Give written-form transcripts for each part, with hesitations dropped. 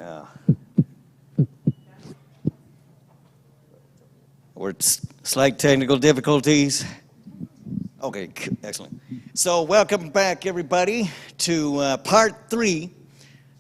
Yeah. We're slight technical difficulties. Okay, excellent. So welcome back, everybody, to part 3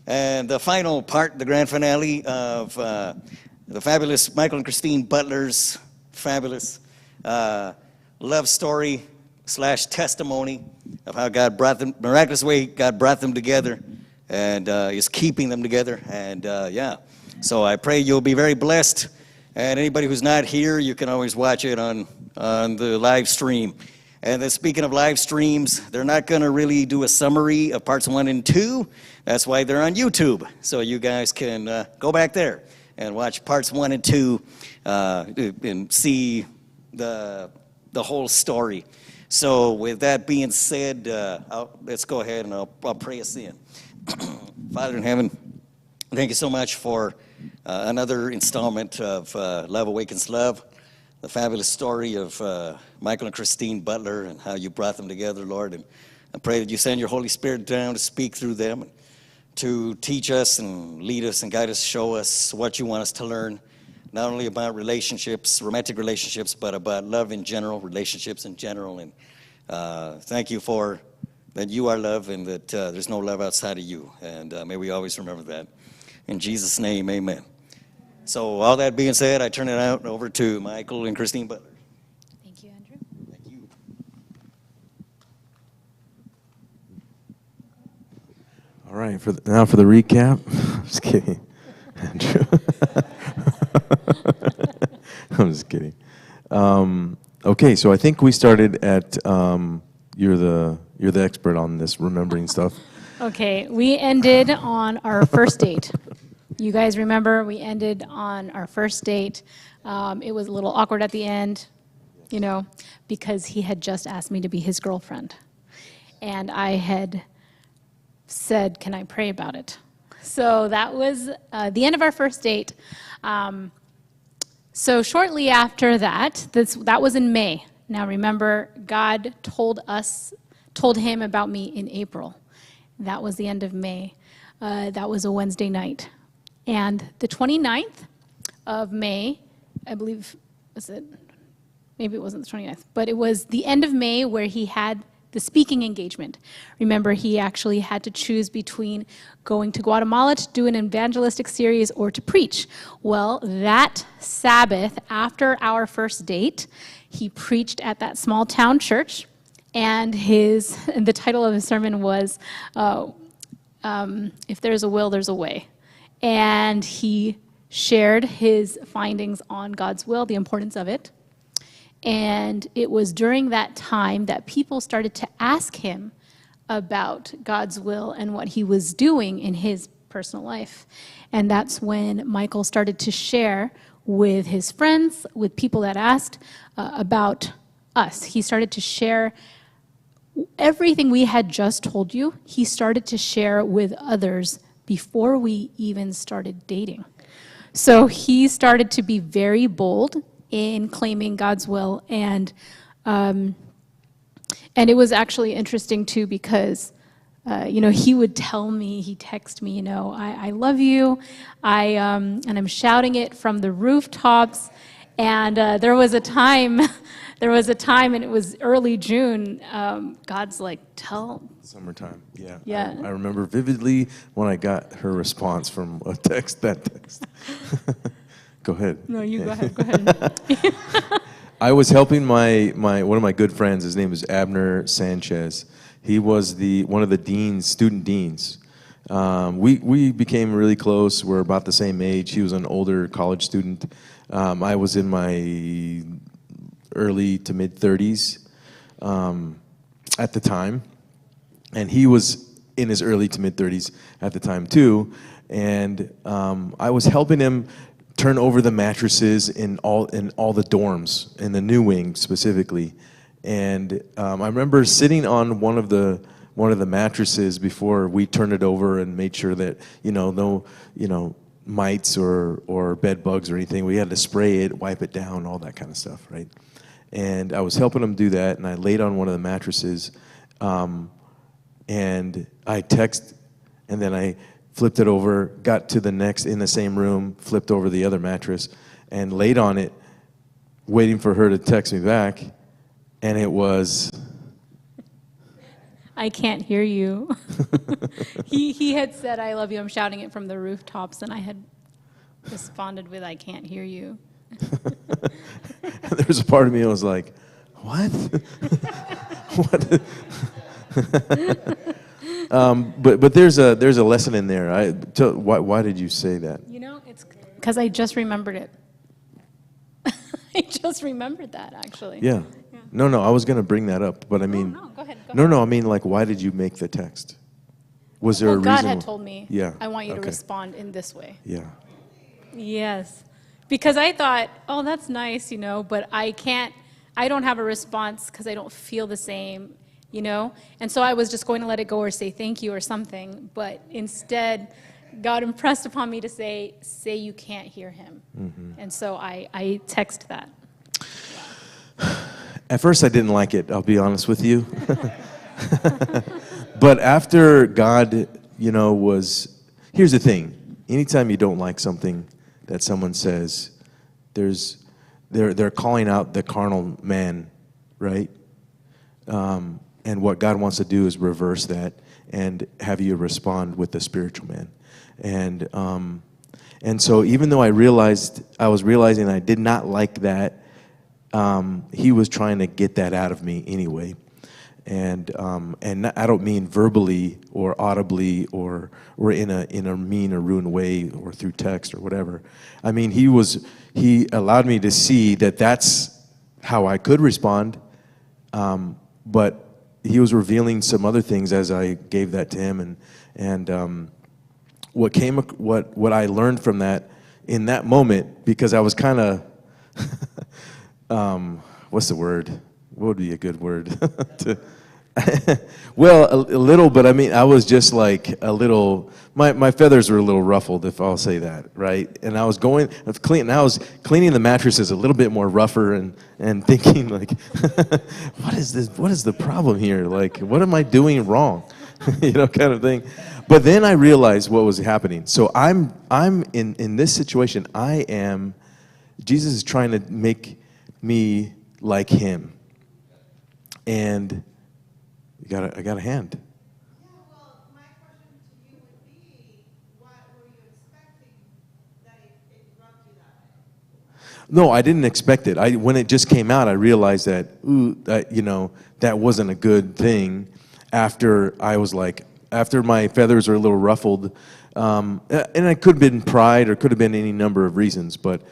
and the final part, the grand finale of the fabulous Michael and Kristine Butler's fabulous love story / testimony of how God brought them, miraculous way God brought them together and is keeping them together. And yeah, so I pray you'll be very blessed. And anybody who's not here, you can always watch it on the live stream. And then speaking of live streams, they're not going to really do a summary of parts 1 and 2. That's why they're on YouTube. So you guys can go back there and watch parts 1 and 2 and see the whole story. So with that being said, let's go ahead and I'll pray us in. Father in heaven, thank you so much for another installment of Love Awakens Love, the fabulous story of Michael and Kristine Butler and how you brought them together, Lord. And I pray that you send your Holy Spirit down to speak through them, and to teach us and lead us and guide us, show us what you want us to learn, not only about relationships, romantic relationships, but about love in general, relationships in general. And thank you for that you are love and that there's no love outside of you. And may we always remember that. In Jesus' name, amen. So all that being said, I turn it out over to Michael and Kristine Butler. Thank you, Andrew. Thank you. All right, now for the recap. Just kidding, Andrew. I'm just kidding. Okay, so I think we started at you're the expert on this remembering stuff. Okay, we ended on our first date. You guys remember we ended on our first date. It was a little awkward at the end, you know, because he had just asked me to be his girlfriend. And I had said, can I pray about it? So that was the end of our first date. So shortly after that, that was in May. Now remember, God told him about me in April. That was the end of May. That was a Wednesday night. And the 29th of May, I believe, was it? Maybe it wasn't the 29th, but it was the end of May where he had the speaking engagement. Remember, he actually had to choose between going to Guatemala to do an evangelistic series or to preach. Well, that Sabbath, after our first date, he preached at that small town church, and the title of his sermon was, If There's a Will, There's a Way. And he shared his findings on God's will, the importance of it. And it was during that time that people started to ask him about God's will and what he was doing in his personal life. And that's when Michael started to share with his friends, with people that asked about us. He started to share everything we had just told you. He started to share with others before we even started dating. So he started to be very bold in claiming God's will, and it was actually interesting too because he would tell me, he'd text me, I love you, and I'm shouting it from the rooftops. And there was a time, and it was early June. God's like, Summertime, yeah. Yeah. I remember vividly when I got her response from that text. Go ahead. No, you go ahead. I was helping my one of my good friends. His name is Abner Sanchez. He was one of the student deans. We became really close. We're about the same age. He was an older college student. I was in my early to mid 30s at the time, and he was in his early to mid 30s at the time too. And I was helping him turn over the mattresses in all the dorms, in the new wing specifically. And I remember sitting on one of the mattresses before we turned it over and made sure that no mites or bed bugs or anything. We had to spray it, wipe it down, all that kind of stuff, right? And I was helping him do that, and I laid on one of the mattresses, and I text, and then I flipped it over, got to the next in the same room, flipped over the other mattress, and laid on it, waiting for her to text me back, and it was, I can't hear you. He had said, I love you, I'm shouting it from the rooftops, and I had responded with, I can't hear you. There's a part of me that was like, what? What? But there's a lesson in there. Why did you say that? You know, it's because I just remembered it. I just remembered that, actually. Yeah. No, I was going to bring that up, but I mean, No, go ahead. no, I mean, like, why did you make the text? Was there a reason? God had told me, Yeah. I want you to Okay. respond in this way. Yeah. Yes. Because I thought, oh, that's nice, but I don't have a response because I don't feel the same, And so I was just going to let it go or say thank you or something. But instead, God impressed upon me to say you can't hear him. Mm-hmm. And so I text that. At first, I didn't like it, I'll be honest with you. But after God, here's the thing. Anytime you don't like something that someone says, they're calling out the carnal man, right? And what God wants to do is reverse that and have you respond with the spiritual man. And so even though I was realizing I did not like that, he was trying to get that out of me anyway. And I don't mean verbally or audibly or in a mean or rude way or through text or whatever. I mean, he allowed me to see that that's how I could respond, but he was revealing some other things as I gave that to him, and what I learned from that in that moment, because I was kind of what's the word? What would be a good word? Well, a little, but I mean, I was just like a little. My feathers were a little ruffled, if I'll say that, right? And I was cleaning the mattresses a little bit more rougher, and thinking like, what is this? What is the problem here? Like, what am I doing wrong? Kind of thing. But then I realized what was happening. So I'm in this situation. Jesus is trying to make me like him, and I got a hand. Yeah, well, my question to you would be, what were you expecting that it rubbed you that way? No, I didn't expect it. When it just came out, I realized that that wasn't a good thing. After my feathers were a little ruffled, and it could have been pride or could have been any number of reasons, but.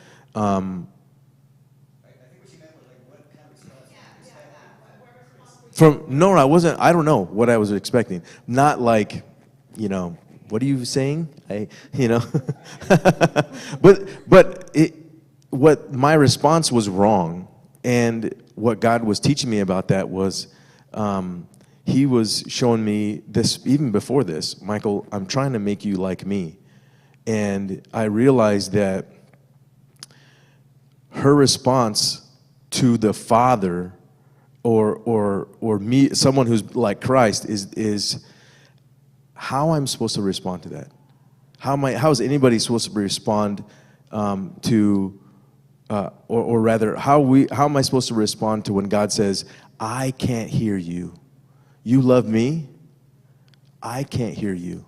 I wasn't. I don't know what I was expecting. Not like, what are you saying? What my response was wrong, and what God was teaching me about that was, He was showing me this even before this. Michael, I'm trying to make you like me, and I realized that her response to the Father. Or me, someone who's like Christ, is how I'm supposed to respond to that. How is anybody supposed to respond to, or rather, how am I supposed to respond to when God says, "I can't hear you. You love me. I can't hear you."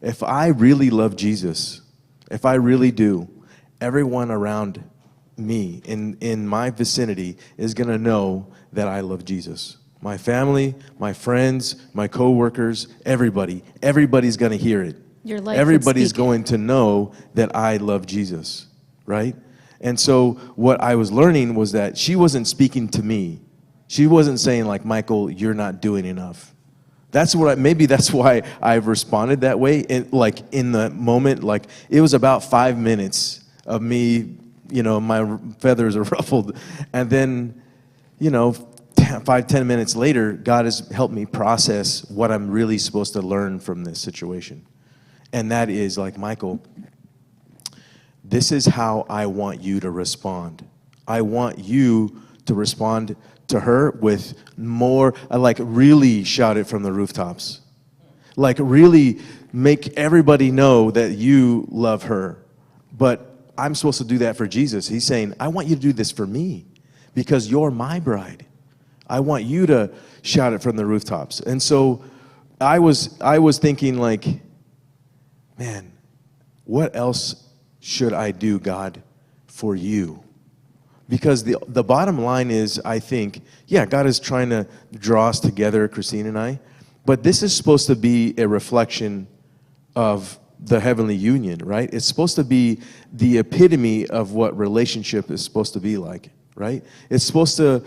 If I really love Jesus, if I really do, everyone around me in my vicinity is going to know that I love Jesus. My family, my friends, my coworkers, everybody's going to hear it. Your life Everybody's would speak. going to know that I love Jesus, right? And so what I was learning was that she wasn't speaking to me. She wasn't saying like, "Michael, you're not doing enough." Maybe that's why I've responded that way. And like in the moment, like it was about 5 minutes of me, my feathers are ruffled, and then 5-10 minutes later, God has helped me process what I'm really supposed to learn from this situation. And that is like, Michael, this is how I want you to respond. I want you to respond to her with more, really shout it from the rooftops. Like really make everybody know that you love her. But I'm supposed to do that for Jesus. He's saying, I want you to do this for me because you're my bride. I want you to shout it from the rooftops. And so I was thinking like, man, what else should I do, God, for you? Because the bottom line is, I think, yeah, God is trying to draw us together, Kristine and I, but this is supposed to be a reflection of the heavenly union, right? It's supposed to be the epitome of what relationship is supposed to be like, right? It's supposed to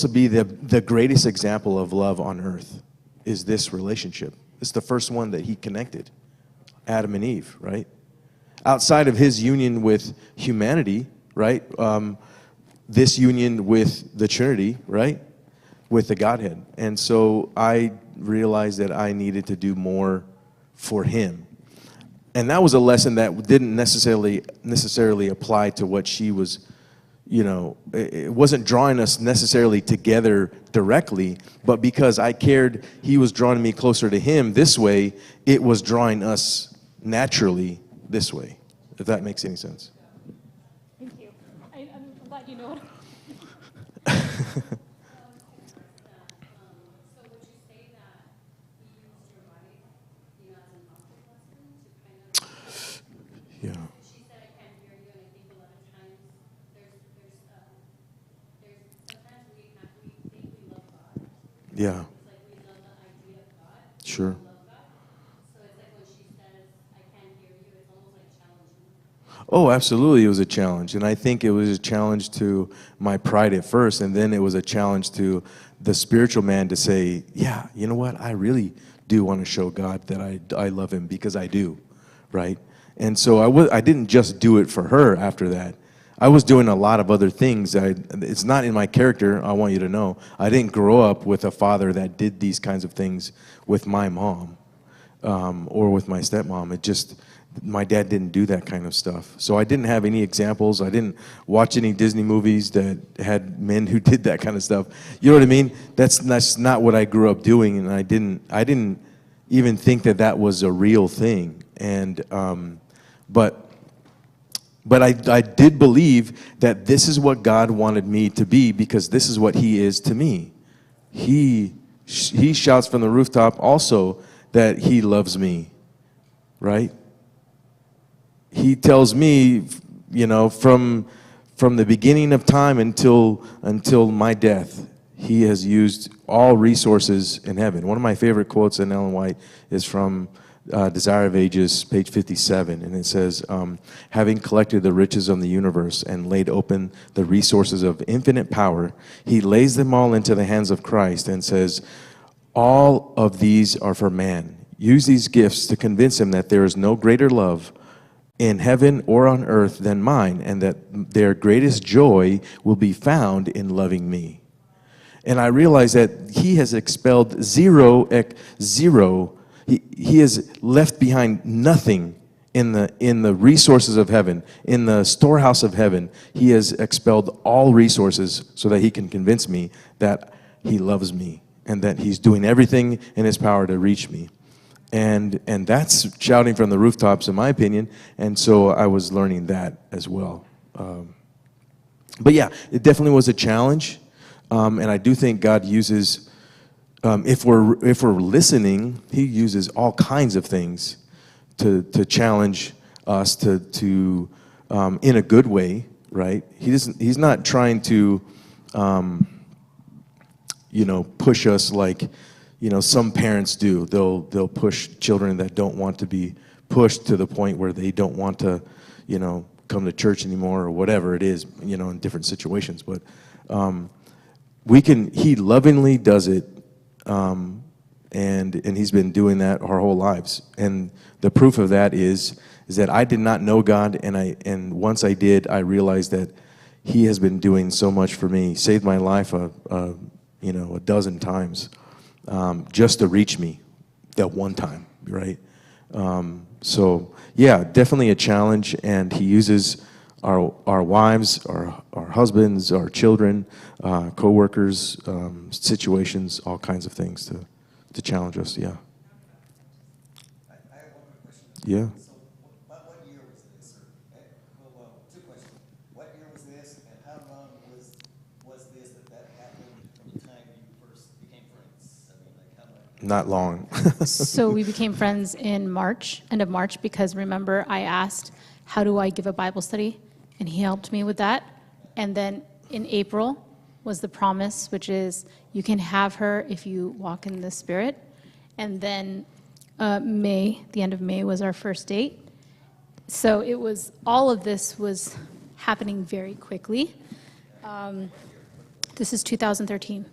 be the greatest example of love on earth is this relationship. It's the first one that he connected, Adam and Eve, right? Outside of his union with humanity, right? This union with the Trinity, right? With the Godhead. And so I realized that I needed to do more for him. And that was a lesson that didn't necessarily apply to what she was, it wasn't drawing us necessarily together directly, but because I cared he was drawing me closer to him this way, it was drawing us naturally this way, if that makes any sense. Thank you. I'm glad you know what. So would you say that you used your wife, as an object lesson to kind of? Yeah. She said, "I can't hear you," and I think a lot of times there's sometimes we think we love God. Yeah. It's like we love the idea of God. Sure. We love God. So it's like when she says, "I can't hear you," it's almost like challenging. Oh, absolutely, it was a challenge. And I think it was a challenge to my pride at first, and then it was a challenge to the spiritual man to say, yeah, you know what? I really do want to show God that I love him because I do, right? And so I didn't just do it for her after that. I was doing a lot of other things. It's not in my character, I want you to know. I didn't grow up with a father that did these kinds of things with my mom or with my stepmom. My dad didn't do that kind of stuff. So I didn't have any examples. I didn't watch any Disney movies that had men who did that kind of stuff. You know what I mean? That's not what I grew up doing, and I didn't even think that was a real thing. And but I did believe that this is what God wanted me to be because this is what he is to me. He shouts from the rooftop also that he loves me, right? He tells me, from the beginning of time until my death, he has used all resources in heaven. One of my favorite quotes in Ellen White is from Desire of Ages, page 57, and it says, having collected the riches of the universe and laid open the resources of infinite power, he lays them all into the hands of Christ and says, all of these are for man. Use these gifts to convince him that there is no greater love in heaven or on earth than mine, and that their greatest joy will be found in loving me. And I realize that he has expelled zero. He has left behind nothing in the resources of heaven, in the storehouse of heaven. He has expelled all resources so that he can convince me that he loves me and that he's doing everything in his power to reach me. And that's shouting from the rooftops, in my opinion. And so I was learning that as well. But yeah, it definitely was a challenge. And I do think God uses, if we're listening, he uses all kinds of things to challenge us to in a good way, right? He's not trying to, push us like, some parents do. They'll push children that don't want to be pushed to the point where they don't want to, come to church anymore or whatever it is, in different situations. But he lovingly does it, and he's been doing that our whole lives. And the proof of that is that I did not know God, and once I did, I realized that he has been doing so much for me, saved my life a dozen times. Just to reach me that one time, right? So yeah, definitely a challenge, and he uses our wives, our husbands, our children, co-workers, situations, all kinds of things to challenge us. Yeah. Yeah. So, what year was this? Or, well, two questions. What year was this, and how long was this that happened from the time you first became friends? I mean, like, how long? Not long. So we became friends in March, end of March, because remember I asked, how do I give a Bible study? And he helped me with that. And then in April was the promise, which is you can have her if you walk in the Spirit. And then May, the end of May was our first date. So it was, all of this was happening very quickly. This is 2013.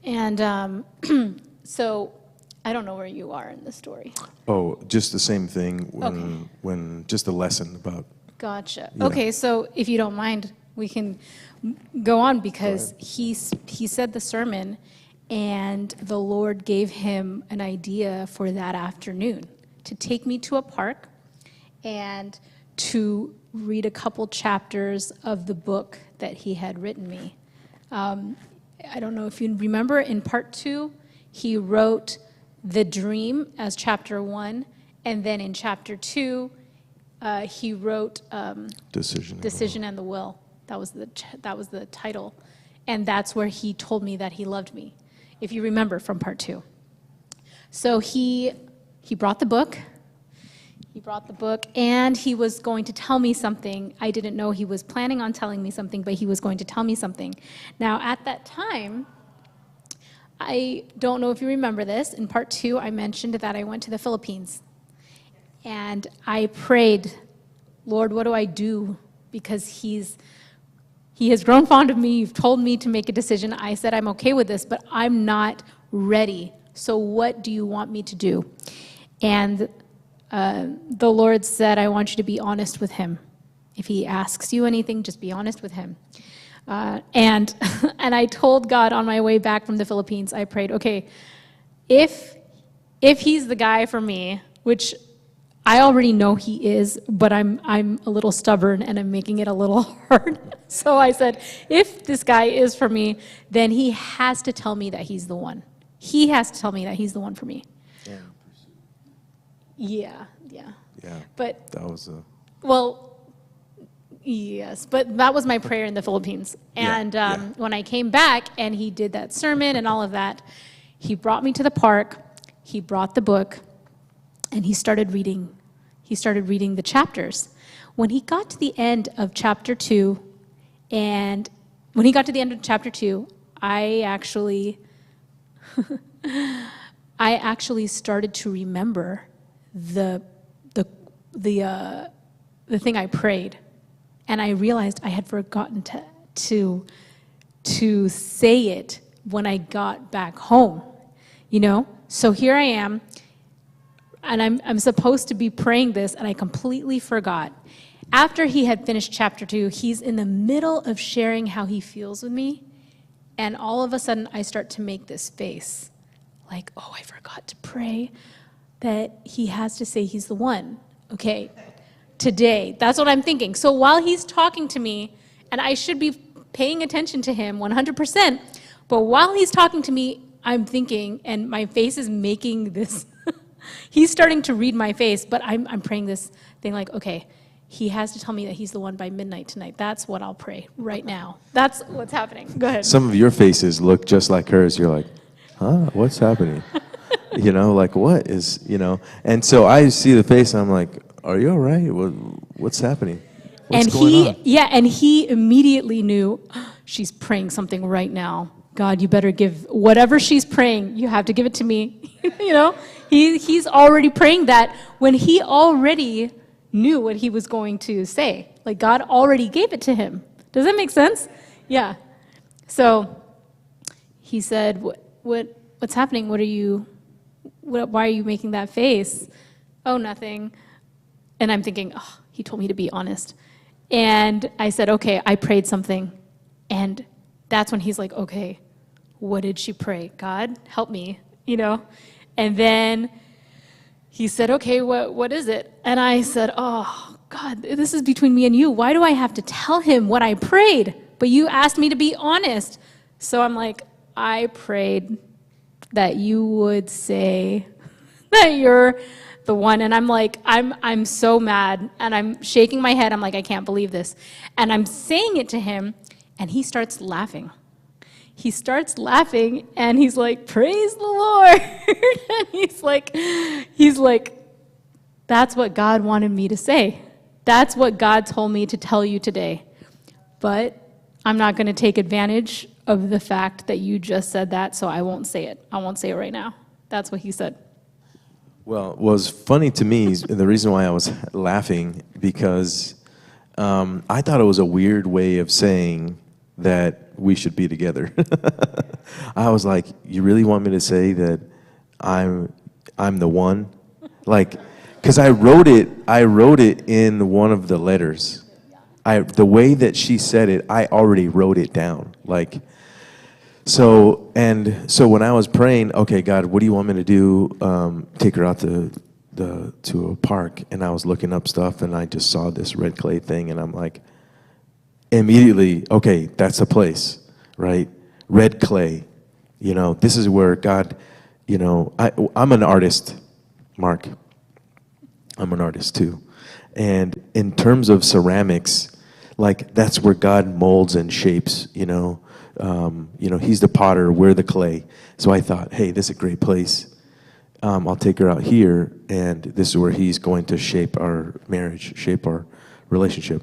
And so I don't know where you are in the story. Oh, just the same thing Okay. when just a lesson about. Gotcha. Yeah. Okay, so if you don't mind, we can go on because he said the sermon, and the Lord gave him an idea for that afternoon to take me to a park and to read a couple chapters of the book that he had written me. I don't know if you remember, in part 2, he wrote the dream as chapter 1, and then in chapter 2, he wrote Decision. and the Will. That was the title, and that's where he told me that he loved me, if you remember from part 2. So he brought the book. He brought the book, and he was going to tell me something. I didn't know he was planning on telling me something, but he was going to tell me something. Now, at that time, I don't know if you remember this. In part 2, I mentioned that I went to the Philippines. And I prayed, Lord, what do I do? Because he has grown fond of me. You've told me to make a decision. I said, I'm okay with this, but I'm not ready. So what do you want me to do? And the Lord said, I want you to be honest with him. If he asks you anything, just be honest with him. And I told God on my way back from the Philippines, I prayed, okay, if he's the guy for me, which I already know he is, but I'm a little stubborn and I'm making it a little hard. So I said, if this guy is for me, then he has to tell me that he's the one. He has to tell me that he's the one for me. Yeah. Yeah. But That was a. well, yes, but that was my prayer in the Philippines. Yeah, And yeah. when I came back and he did that sermon and all of that, he brought me to the park, he brought the book, and he started reading. He started reading the chapters. When he got to the end of chapter 2, I actually started to remember the thing I prayed, and I realized I had forgotten to say it when I got back home, you know? So here I am, and I'm supposed to be praying this, and I completely forgot. After he had finished chapter 2, he's in the middle of sharing how he feels with me, and all of a sudden I start to make this face, like, oh, I forgot to pray that he has to say he's the one. Okay, today, that's what I'm thinking. So while he's talking to me, and I should be paying attention to him 100%, but while he's talking to me, I'm thinking, and my face is making this, he's starting to read my face, but I'm praying this thing like, okay, he has to tell me that he's the one by midnight tonight. That's what I'll pray right now. That's what's happening. Go ahead. Some of your faces look just like hers. You're like, huh? What's happening? Like what is, And so I see the face, and I'm like, are you all right? What's happening? What's going on? And he immediately knew, she's praying something right now. God, you better give whatever she's praying, you have to give it to me. He's already praying that when he already knew what he was going to say. Like God already gave it to him. Does that make sense? Yeah. So he said, what's happening? Why are you making that face? Oh, nothing. And I'm thinking, oh, he told me to be honest. And I said, okay, I prayed something. And that's when he's like, okay, what did she pray? God, help me, And then he said, okay, what is it? And I said, oh, God, this is between me and you. Why do I have to tell him what I prayed? But you asked me to be honest. So I'm like, I prayed that you would say that you're the one. And I'm like, I'm so mad. And I'm shaking my head. I'm like, I can't believe this. And I'm saying it to him, and he starts laughing. He starts laughing, and he's like, praise the Lord. And he's like, that's what God wanted me to say. That's what God told me to tell you today. But I'm not going to take advantage of the fact that you just said that, so I won't say it. I won't say it right now. That's what he said. Well, what was funny to me, is the reason why I was laughing, because I thought it was a weird way of saying that we should be together. I was like, you really want me to say that I'm the one? Like, because I wrote it in one of the letters. The way that she said it, I already wrote it down. Like, so when I was praying, okay, God, what do you want me to do? Take her out to a park, and I was looking up stuff, and I just saw this red clay thing, and I'm like, immediately, okay, that's the place, right? Red clay, this is where God, I'm an artist, Mark. I'm an artist too. And in terms of ceramics, like that's where God molds and shapes, he's the potter, we're the clay. So I thought, hey, this is a great place. I'll take her out here, and this is where he's going to shape our marriage, shape our relationship.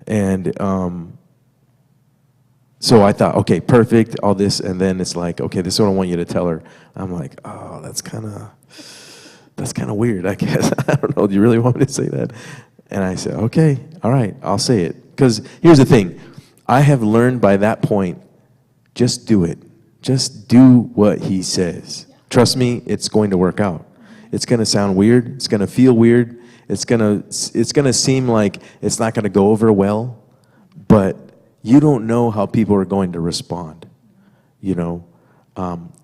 And so I thought, okay, perfect, all this, and then it's like, okay, this is what I want you to tell her. I'm like, oh, that's kind of weird, I guess. I don't know, do you really want me to say that? And I said, okay, all right, I'll say it. Because here's the thing, I have learned by that point, just do it. Just do what he says. Trust me, it's going to work out. It's going to sound weird. It's going to feel weird. It's going to seem like it's not going to go over well, but you don't know how people are going to respond.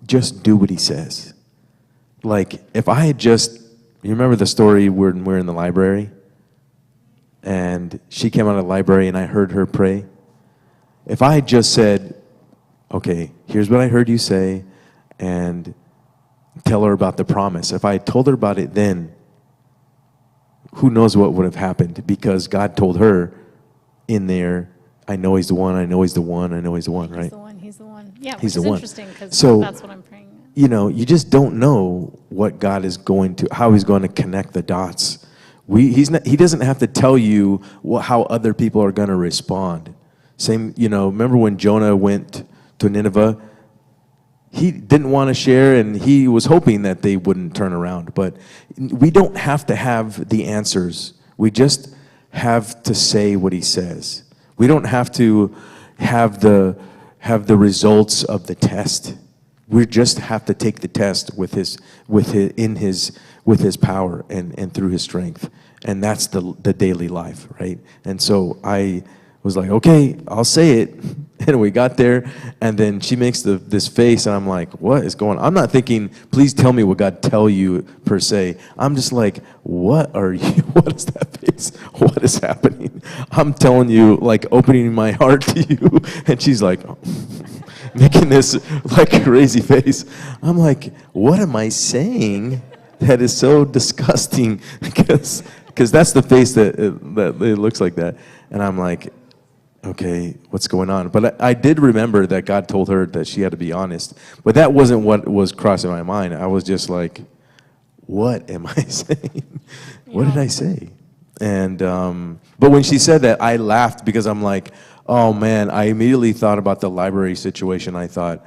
Just do what he says. Like, if I had you remember the story when we're in the library? And she came out of the library and I heard her pray. If I had just said, okay, here's what I heard you say, and tell her about the promise. If I had told her about it then, who knows what would have happened, because God told her in there, I know he's the one, I know he's the one, I know he's the one, right? He's the one. Yeah, He's which the is one. interesting, because So, that's what I'm praying. you just don't know what God is how he's going to connect the dots. He doesn't have to tell you how other people are going to respond. Same, remember when Jonah went to Nineveh? He didn't want to share, and he was hoping that they wouldn't turn around. But we don't have to have the answers. We just have to say what he says. We don't have to have the results of the test. We just have to take the test with his power and through his strength. And that's the daily life, right? And so I was like, okay, I'll say it. And we got there, and then she makes this face, and I'm like, what is going on? I'm not thinking, please tell me what God tell you, per se. I'm just like, what are you? What is that face? What is happening? I'm telling you, like, opening my heart to you. And she's like, making this, like, crazy face. I'm like, what am I saying that is so disgusting? Because that's the face that it looks like that. And I'm like, okay, what's going on? But I did remember that God told her that she had to be honest. But that wasn't what was crossing my mind. I was just like, what am I saying? What did I say? And but when she said that, I laughed, because I'm like, oh man, I immediately thought about the library situation. I thought,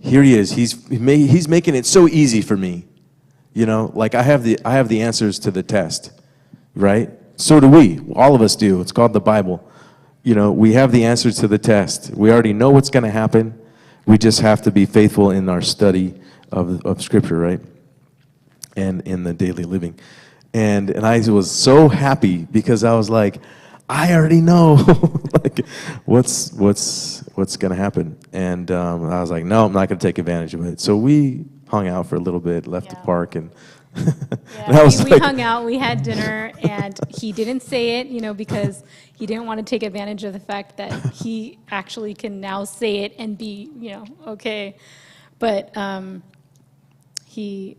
here he is. He's making it so easy for me. Like I have the answers to the test, right? So do we. All of us do. It's called the Bible. We have the answers to the test. We already know what's going to happen. We just have to be faithful in our study of Scripture, right? And in the daily living. And I was so happy, because I was like, I already know like what's going to happen. And I was like, no, I'm not going to take advantage of it. So we hung out for a little bit, left the park, and we hung out, we had dinner, and he didn't say it, because he didn't want to take advantage of the fact that he actually can now say it and be, okay. But he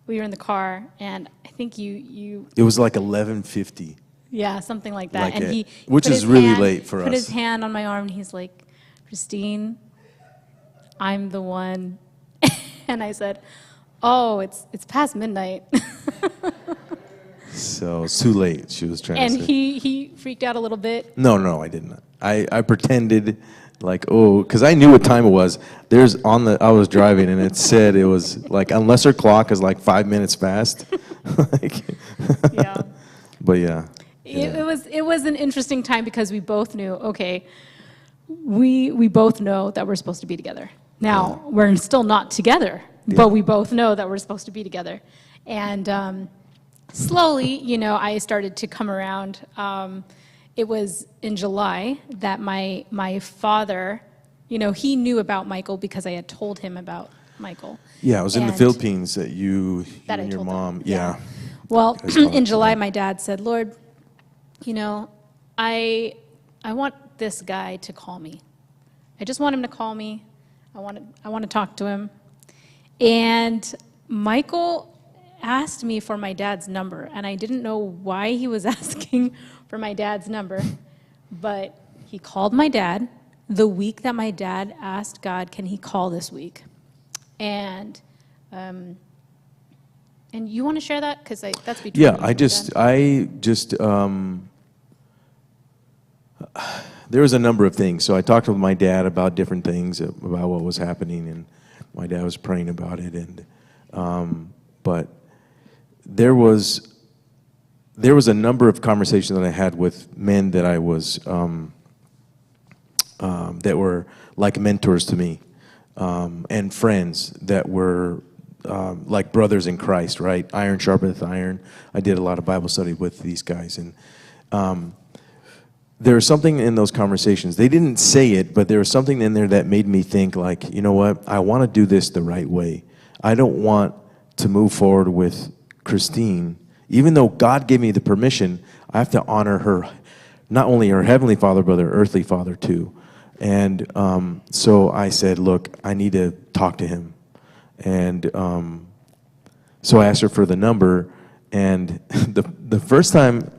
we were in the car, and I think you It was like 11:50. yeah, something like that. Like And it- he which put is his really hand- late for put his us. hand on my arm, and he's like, Kristine, I'm the one. And I said, oh, it's past midnight. So it's too late, she was trying And to say. he freaked out a little bit. No, I didn't. I pretended like, oh, because I knew what time it was. I was driving, and it said it was like, unless her clock is like 5 minutes fast. Like, Yeah. but yeah. It was an interesting time because we both knew, okay, we both know that we're supposed to be together. Now, we're still not together, but we both know that we're supposed to be together. And slowly, I started to come around. It was in July that my father, he knew about Michael because I had told him about Michael. Yeah, it was in the And- Philippines that you That I and your told them, mom, yeah. yeah. Well, Guys talked, in July, yeah. my dad said, Lord, I want this guy to call me. I just want him to call me. I want to talk to him. And Michael asked me for my dad's number, and I didn't know why he was asking for my dad's number, but he called my dad the week that my dad asked God, can he call this week? And you want to share that? Because that's between you Yeah, and my dad. There was a number of things. So I talked with my dad about different things, about what was happening, and my dad was praying about it. And but there was a number of conversations that I had with men that I was that were like mentors to me, and friends that were like brothers in Christ, right? Iron sharpeneth iron. I did a lot of Bible study with these guys, and there was something in those conversations. They didn't say it, but there was something in there that made me think, like, you know what? I want to do this the right way. I don't want to move forward with Kristine. Even though God gave me the permission, I have to honor her, not only her heavenly father, but her earthly father too. And so I said, look, I need to talk to him. And so I asked her for the number. And the first time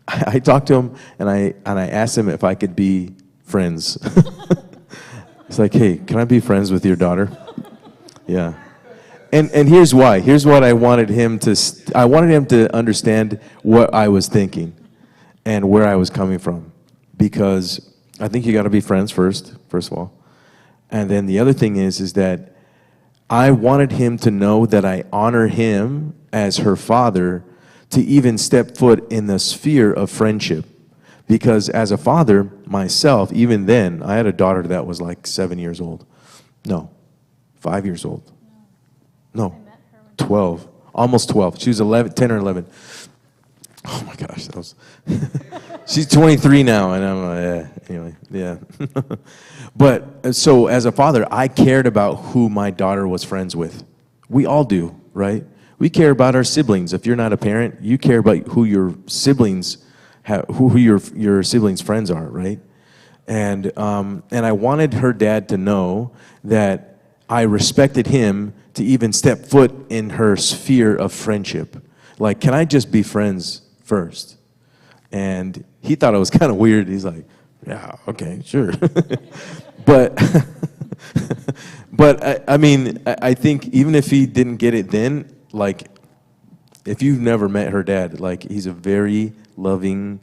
I talked to him, and I asked him if I could be friends. It's like, hey, can I be friends with your daughter? Yeah. And here's why. Here's what I wanted him to. I wanted him to understand what I was thinking and where I was coming from, because I think you got to be friends first of all, and then the other thing is that I wanted him to know that I honor him as her father, to even step foot in the sphere of friendship, because as a father myself, even then, I had a daughter that was like 7 years old. No, 5 years old. No, 12, almost 12. She was 10 or 11. Oh my gosh, that was. She's 23 now, and I'm like, anyway, yeah. But so as a father, I cared about who my daughter was friends with. We all do, right? We care about our siblings. If you're not a parent, you care about who your siblings who your siblings' friends are, right? And I wanted her dad to know that I respected him to even step foot in her sphere of friendship. Like, can I just be friends first? And he thought it was kind of weird. He's like, yeah, okay, sure. But I mean, I think even if he didn't get it then, like, if you've never met her dad, like, he's a very loving,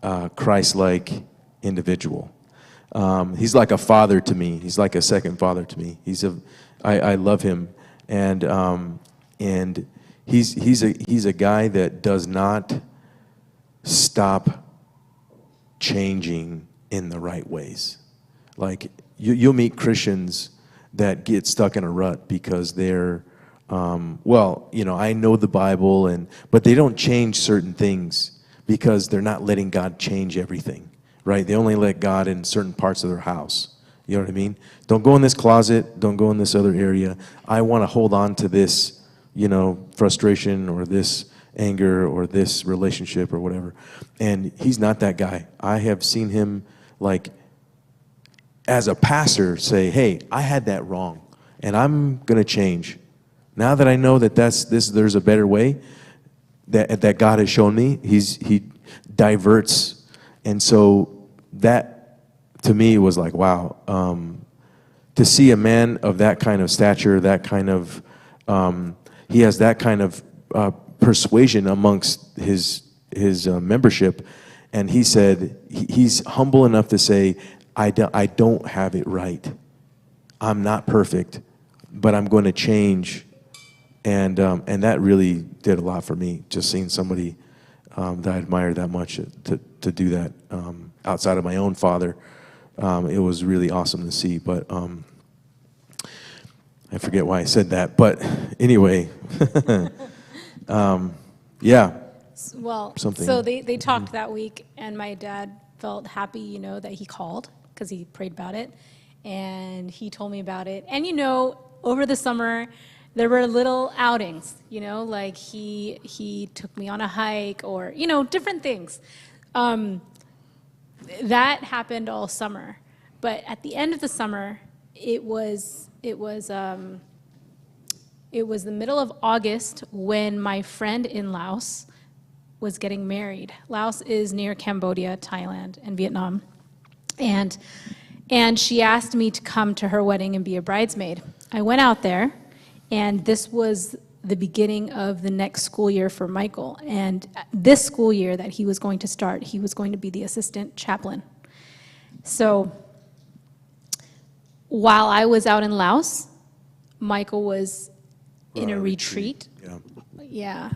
Christ-like individual. He's like a father to me. He's like a second father to me. I love him, and he's a guy that does not stop changing in the right ways. Like, you'll meet Christians that get stuck in a rut because they're I know the Bible, but they don't change certain things because they're not letting God change everything, right? They only let God in certain parts of their house. You know what I mean? Don't go in this closet. Don't go in this other area. I want to hold on to this, frustration or this anger or this relationship or whatever. And he's not that guy. I have seen him, like, as a pastor, say, hey, I had that wrong, and I'm going to change. Now that I know that there's a better way that God has shown me, he diverts. And so that, to me, was like, wow. To see a man of that kind of stature, that kind of, he has that kind of persuasion amongst his membership. And he said, he's humble enough to say, I don't have it right. I'm not perfect, but I'm going to change. And that really did a lot for me, just seeing somebody that I admire that much to do that outside of my own father. It was really awesome to see. But I forget why I said that. But anyway, yeah. Well, Something. so they talked that week, and my dad felt happy, you know, that he called because he prayed about it, and he told me about it. And, you know, over the summer, there were little outings, you know, like he took me on a hike or, you know, different things. That happened all summer. But at the end of the summer, it was the middle of August when my friend in Laos was getting married. Laos is near Cambodia, Thailand, and Vietnam. And she asked me to come to her wedding and be a bridesmaid. I went out there, and this was the beginning of the next school year for Michael. And this school year that he was going to start, he was going to be the assistant chaplain. So while I was out in Laos, Michael was in a retreat. Yeah.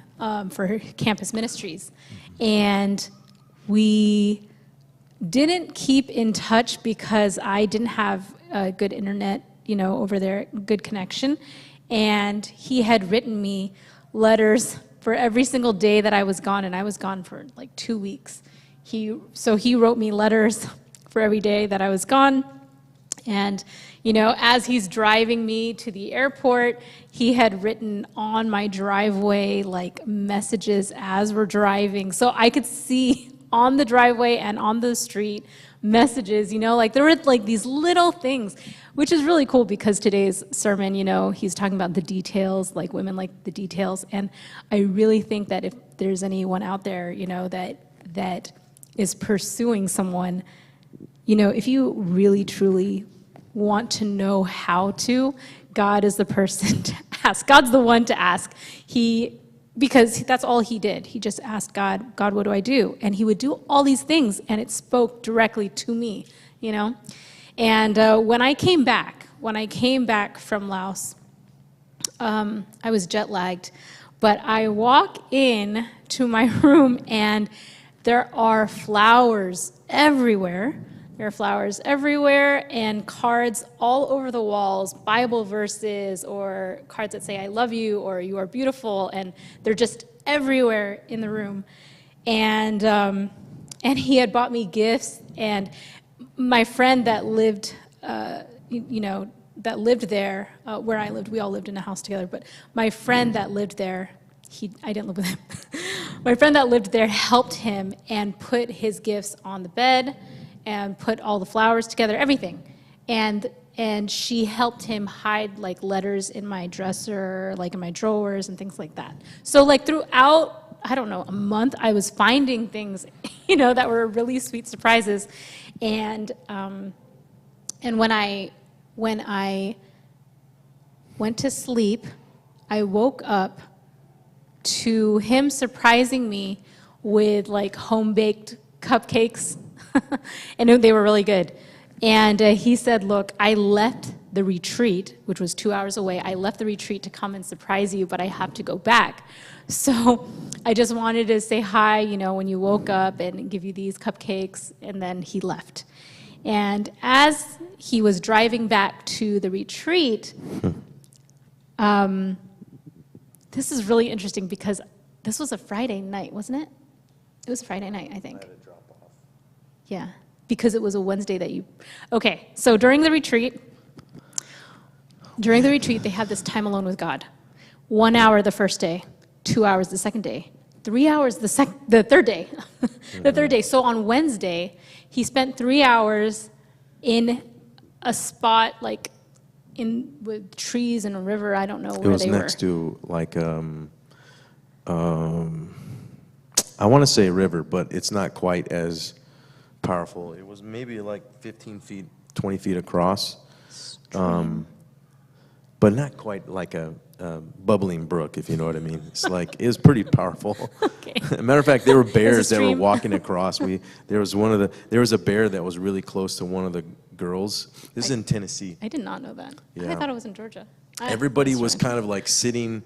For campus ministries. And we didn't keep in touch because I didn't have a good internet, you know, over there, good connection. And he had written me letters for every single day that I was gone, and I was gone for like 2 weeks. So he wrote me letters for every day that I was gone. And, you know, as he's driving me to the airport, he had written on my driveway, like, messages as we're driving. So I could see on the driveway and on the street messages, you know, like, there were, like, these little things, which is really cool because today's sermon, you know, he's talking about the details, like, women like the details. And I really think that if there's anyone out there, you know, that is pursuing someone, you know, if you really, truly want to know how to, God is the person to ask. God's the one to ask. Because that's all he did. He just asked God, what do I do? And he would do all these things, and it spoke directly to me, you know? And when I came back from Laos, I was jet lagged, but I walk in to my room, and there are flowers everywhere. There are flowers everywhere and cards all over the walls, Bible verses or cards that say, I love you, or you are beautiful, and they're just everywhere in the room. And he had bought me gifts, and my friend that lived, that lived there, where I lived, we all lived in a house together, but my friend that lived there, I didn't live with him. My friend that lived there helped him and put his gifts on the bed, and put all the flowers together, everything. And she helped him hide, like, letters in my dresser, like in my drawers and things like that. So, like, throughout, I don't know, a month, I was finding things, you know, that were really sweet surprises. And when I went to sleep, I woke up to him surprising me with, like, home-baked cupcakes. And they were really good. And he said, look, I left the retreat, which was 2 hours away. I left the retreat to come and surprise you, but I have to go back. So I just wanted to say hi, you know, when you woke up and give you these cupcakes. And then he left. And as he was driving back to the retreat, this is really interesting because this was a Friday night, wasn't it? It was a Friday night, I think. Yeah, because it was a Wednesday that you... Okay, so during the retreat, they had this time alone with God. 1 hour the first day, 2 hours the second day, 3 hours the third day. The third day. So on Wednesday, he spent 3 hours in a spot, like, in with trees and a river. I don't know It where was they next were. to like I want to say a river, but it's not quite as powerful. It was maybe like 15 feet, 20 feet across, but not quite like a bubbling brook, if you know what I mean. It's like, it was pretty powerful. Okay. Matter of fact, there were bears that were stream. walking across. There was a bear that was really close to one of the girls. This is in Tennessee. I did not know that. I Yeah. thought it was in Georgia. Everybody was That's kind of like sitting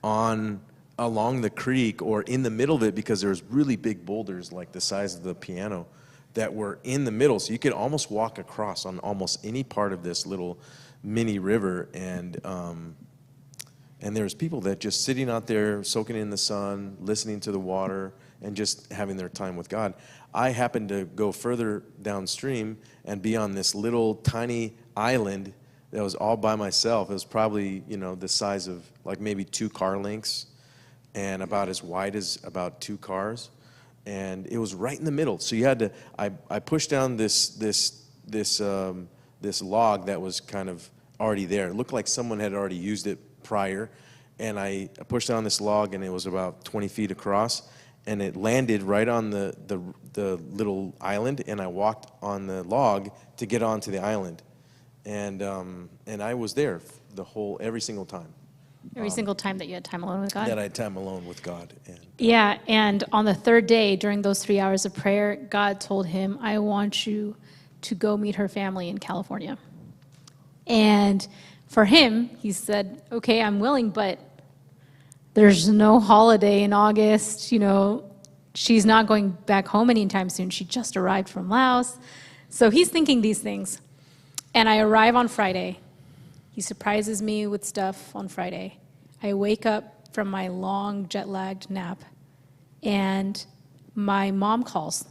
along the creek or in the middle of it, because there was really big boulders like the size of the piano that were in the middle. So you could almost walk across on almost any part of this little mini river. And there was people that just sitting out there soaking in the sun, listening to the water, and just having their time with God. I happened to go further downstream and be on this little tiny island that was all by myself. It was probably, the size of like maybe 2 car lengths and about as wide as about 2 cars. And it was right in the middle. So you had to, I pushed down this log that was kind of already there. It looked like someone had already used it prior. And I pushed down this log, and it was about 20 feet across. And it landed right on the little island, and I walked on the log to get onto the island. And I was there every single time. Every single time that you had time alone with God? That I had time alone with God. Yeah, and on the 3rd day, during those 3 hours of prayer, God told him, I want you to go meet her family in California. And for him, he said, okay, I'm willing, but there's no holiday in August. She's not going back home anytime soon. She just arrived from Laos. So he's thinking these things. And I arrive on Friday. He surprises me with stuff on Friday. I wake up from my long jet-lagged nap, and my mom calls.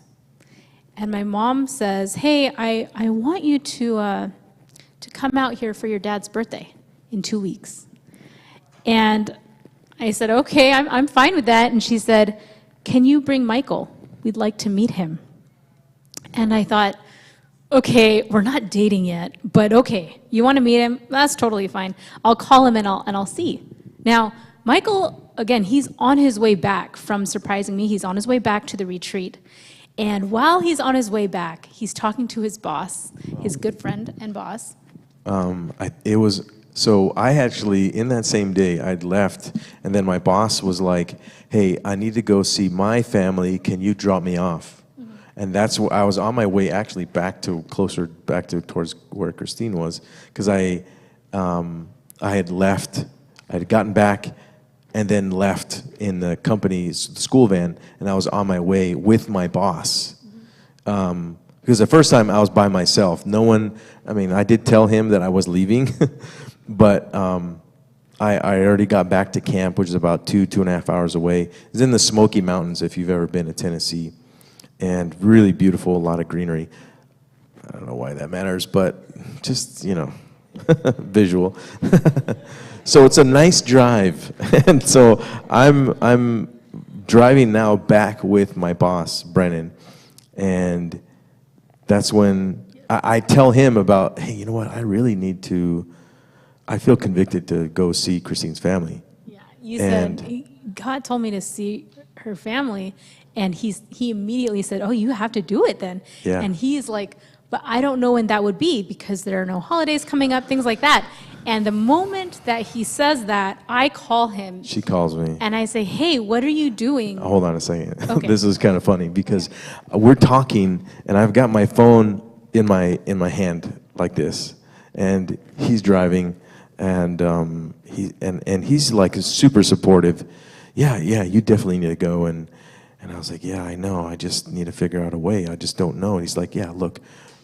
And my mom says, hey, I want you to come out here for your dad's birthday in 2 weeks. And I said, okay, I'm fine with that. And she said, can you bring Michael? We'd like to meet him. And I thought, okay, we're not dating yet, but okay, you want to meet him? That's totally fine. I'll call him and I'll see. Now, Michael, again, he's on his way back from surprising me. He's on his way back to the retreat. And while he's on his way back, he's talking to his boss, his good friend and boss. So I actually, in that same day, I'd left, and then my boss was like, hey, I need to go see my family. Can you drop me off? Mm-hmm. And that's where I was on my way actually towards where Kristine was, because I had left, I had gotten back and then left in the company's school van, and I was on my way with my boss. Mm-hmm. Because the first time I was by myself. I did tell him that I was leaving, but I already got back to camp, which is about 2.5 hours away. It's in the Smoky Mountains, if you've ever been to Tennessee, and really beautiful, a lot of greenery. I don't know why that matters, but just, visual. So it's a nice drive. And so I'm driving now back with my boss, Brennan, and that's when I tell him about, hey, you know what, I feel convicted to go see Kristine's family. Yeah, you said, God told me to see her family, and he immediately said, oh, you have to do it then. Yeah. And he's like, but I don't know when that would be, because there are no holidays coming up, things like that. And the moment that he says that, I call him. She calls me. And I say, hey, what are you doing? Hold on a second. Okay. This is kind of funny, because we're talking, and I've got my phone in my hand like this, and he's driving, and he's like super supportive. Yeah, you definitely need to go. And I was like, yeah, I know. I just need to figure out a way. I just don't know. And he's like, yeah, look,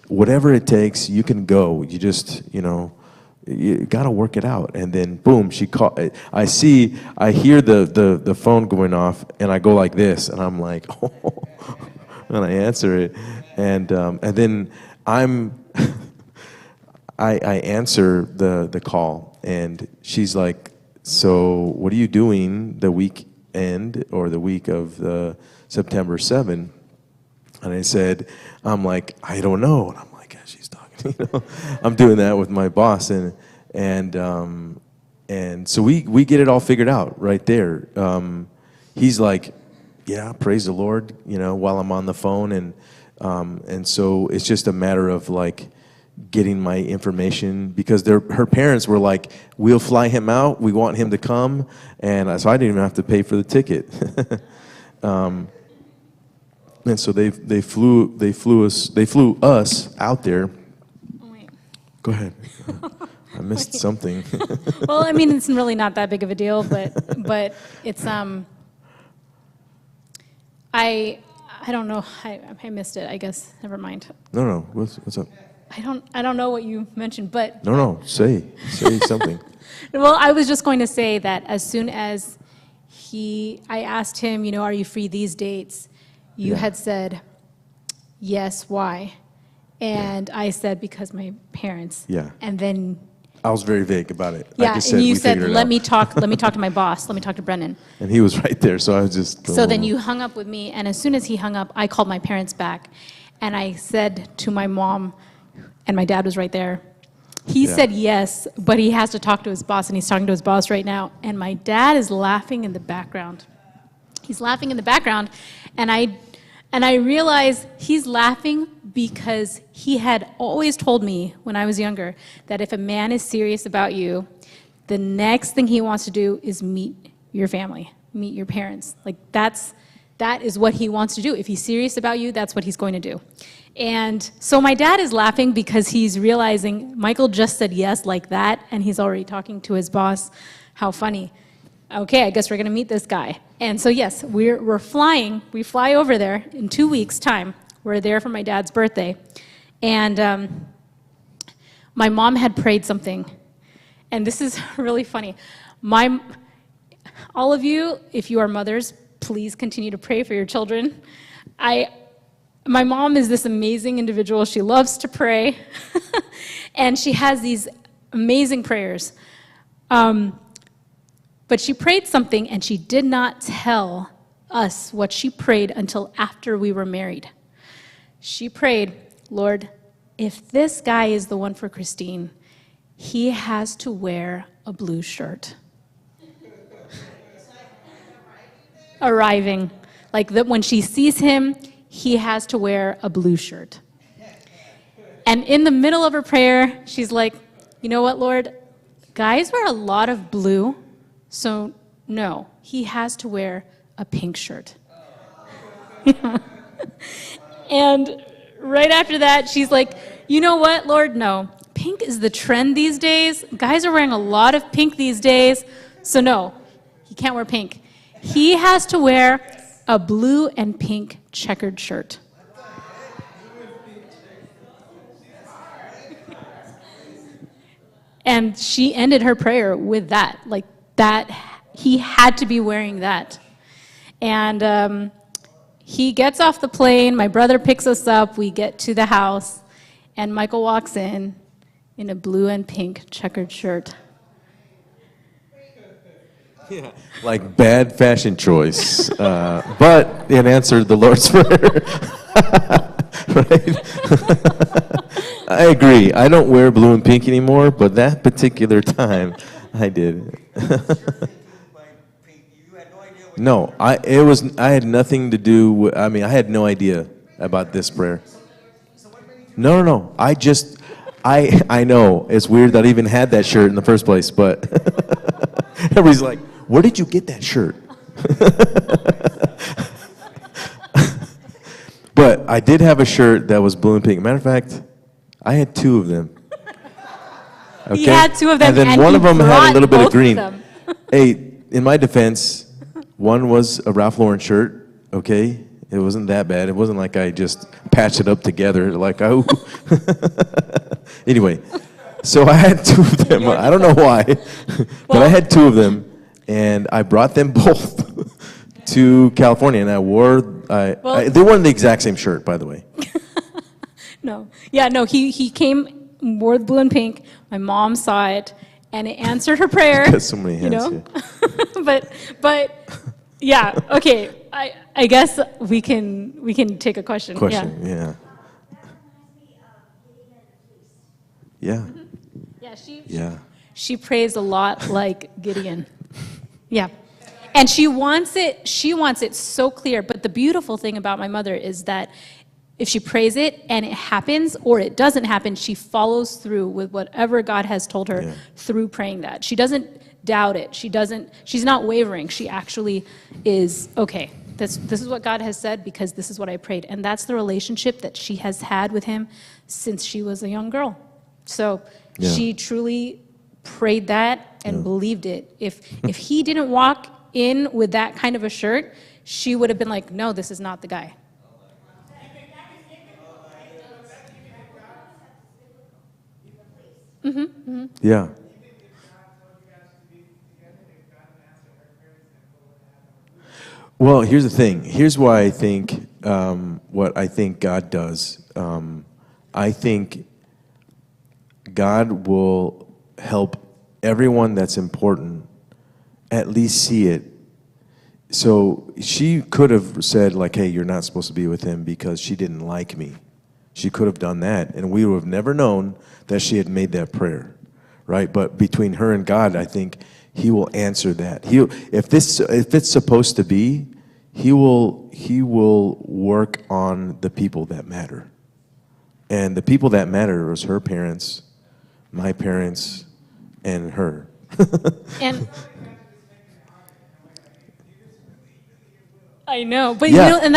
whatever it takes, you can go. You just, you got to work it out. And then boom, she called. I hear the phone going off, and I go like this, and I'm like, oh, and I answer it, and then I answer the call, and she's like, so what are you doing the weekend or the week of September 7th? And I said, I'm like, I don't know. And I'm like, yeah, she's talking. I'm doing that with my boss, and And so we get it all figured out right there. He's like, yeah, praise the Lord, while I'm on the phone, and so it's just a matter of like getting my information, because her parents were like, we'll fly him out, we want him to come, and so I didn't even have to pay for the ticket. And so they flew us out there. Oh, wait. Go ahead. I missed something. Well, I mean, it's really not that big of a deal, but it's I don't know. I missed it. I guess. Never mind. No. What's up? I don't know what you mentioned, but No. Say something. well, I was just going to say that as soon as I asked him, are you free these dates? You Yeah. had said, yes, why? And I said, because my parents. Yeah. And then, I was very vague about it. yeah, I just and you we said, figured it let out. me talk to my boss, let me talk to Brennan. And he was right there, so I was just. So then you hung up with me, and as soon as he hung up, I called my parents back, and I said to my mom, and my dad was right there, he Yeah. said yes, but he has to talk to his boss, and he's talking to his boss right now, and my dad is laughing in the background. He's laughing in the background, and I realize he's laughing because he had always told me when I was younger that if a man is serious about you, the next thing he wants to do is meet your family, meet your parents. Like that is what he wants to do. If he's serious about you, that's what he's going to do. And so my dad is laughing because he's realizing Michael just said yes like that, and he's already talking to his boss. How funny. Okay, I guess we're going to meet this guy. And so yes, we're flying. We fly over there in 2 weeks' time. We're there for my dad's birthday. And my mom had prayed something. And this is really funny. All of you, if you are mothers, please continue to pray for your children. My mom is this amazing individual. She loves to pray. And she has these amazing prayers. But she prayed something, and she did not tell us what she prayed until after we were married. She prayed, Lord, if this guy is the one for Kristine, he has to wear a blue shirt. Arriving. Like that when she sees him, he has to wear a blue shirt. And in the middle of her prayer, she's like, you know what, Lord? Guys wear a lot of blue. So, no, he has to wear a pink shirt. And right after that, she's like, you know what, Lord? No, pink is the trend these days. Guys are wearing a lot of pink these days. So, no, he can't wear pink. He has to wear a blue and pink checkered shirt. And she ended her prayer with that, like that he had to be wearing that. And he gets off the plane, my brother picks us up, we get to the house, and Michael walks in a blue and pink checkered shirt. Yeah. Like bad fashion choice, but it answered the Lord's Prayer. Right? I agree. I don't wear blue and pink anymore, but that particular time, I did. No, I had nothing to do with, I had no idea about this prayer. No. I know it's weird that I even had that shirt in the first place, but everybody's like, where did you get that shirt? But I did have a shirt that was blue and pink. Matter of fact, I had two of them. Okay? He had two of them, and then and one he of them had a little bit brought of green. both of them. Hey, in my defense, one was a Ralph Lauren shirt. Okay, it wasn't that bad. It wasn't like I just patched it up together. Like oh. Anyway, so I had two of them. I don't know why, but I had two of them, and I brought them both to California, and I wore. They weren't the exact same shirt, by the way. No. Yeah, no, he came, wore the blue and pink. My mom saw it, and it answered her prayer. Got so many hands. But yeah, okay. I guess we can take a question. Yeah. Yeah. Yeah, Yeah. She prays a lot like Gideon. Yeah. And she wants it so clear. But the beautiful thing about my mother is that if she prays it and it happens or it doesn't happen, she follows through with whatever God has told her through praying that. She doesn't doubt it. She's not wavering. She actually is, okay, this is what God has said because this is what I prayed. And that's the relationship that she has had with him since she was a young girl. So she truly prayed that and believed it. If he didn't walk in with that kind of a shirt, she would have been like, no, this is not the guy. Yeah. Well, here's the thing. Here's why I think what I think God does. I think God will help everyone that's important at least see it. So she could have said, like, hey, you're not supposed to be with him because she didn't like me. She could have done that, and we would have never known that she had made that prayer, right? But between her and God, I think he will answer that. If it's supposed to be, he will work on the people that matter. And the people that matter is her parents, my parents, and her. And I know, but Yeah, and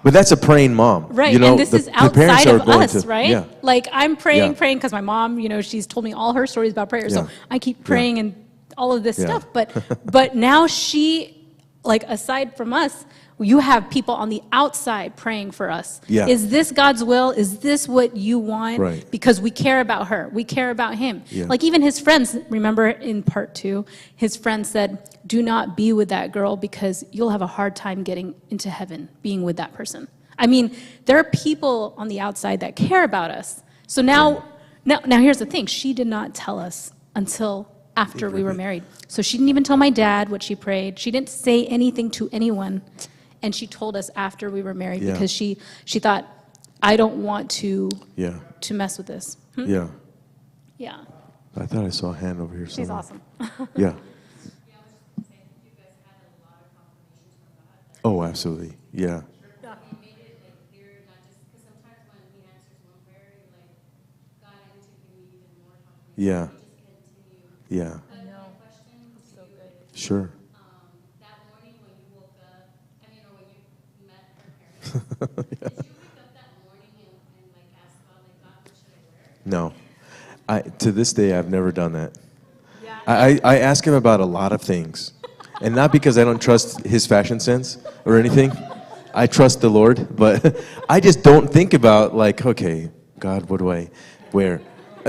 but that's a praying mom. right. You know, and this is the parents outside are of going us, to, right? Yeah. Like I'm praying Yeah. because my mom, she's told me all her stories about prayer. So Yeah. I keep praying and all of this Yeah. stuff. But now she, like aside from us, you have people on the outside praying for us. Yeah. Is this God's will? Is this what you want? Right. Because we care about her. We care about him. Yeah. Like even his friends, remember in part 2, his friend said, do not be with that girl because you'll have a hard time getting into heaven being with that person. I mean, there are people on the outside that care about us. So now here's the thing. She did not tell us until after we were married. So she didn't even tell my dad what she prayed. She didn't say anything to anyone. And she told us after we were married because she thought, I don't want to mess with this. Yeah. Yeah. I thought I saw a hand over here somewhere. She's awesome. Yeah. Yeah, I was just going to say, you guys had a lot of confirmations from God. Oh, absolutely. Yeah. He made it like clear, not just because sometimes when he answers one prayer, you're like, God, I need to give me even more confirmation. Yeah. You just continue. Yeah. But my question to you is, Sure. that morning when you woke up, or when you met her parents, did you wake up that morning and like ask God, like, God, what should I wear? No. To this day, I've never done that. I ask him about a lot of things. And not because I don't trust his fashion sense or anything. I trust the Lord. But I just don't think about, like, okay, God, what do I wear?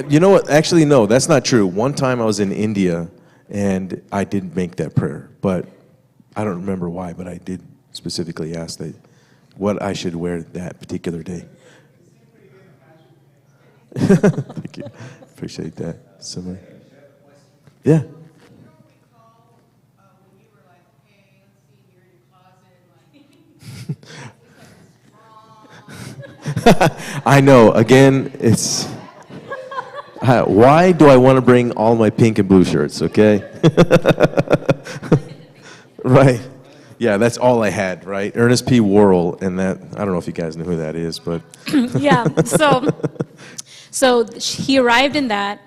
You know what? Actually, no, that's not true. One time I was in India, and I did make that prayer. But I don't remember why, but I did specifically ask that what I should wear that particular day. Thank you. Appreciate that. Somebody? Yeah. You don't recall when you were like, hey, let's see here in your closet, like, I know. Again, it's... why do I want to bring all my pink and blue shirts, okay? Right. Yeah, that's all I had, right? Ernest P. Worrell, and that... I don't know if you guys know who that is, but... Yeah. So he arrived in that.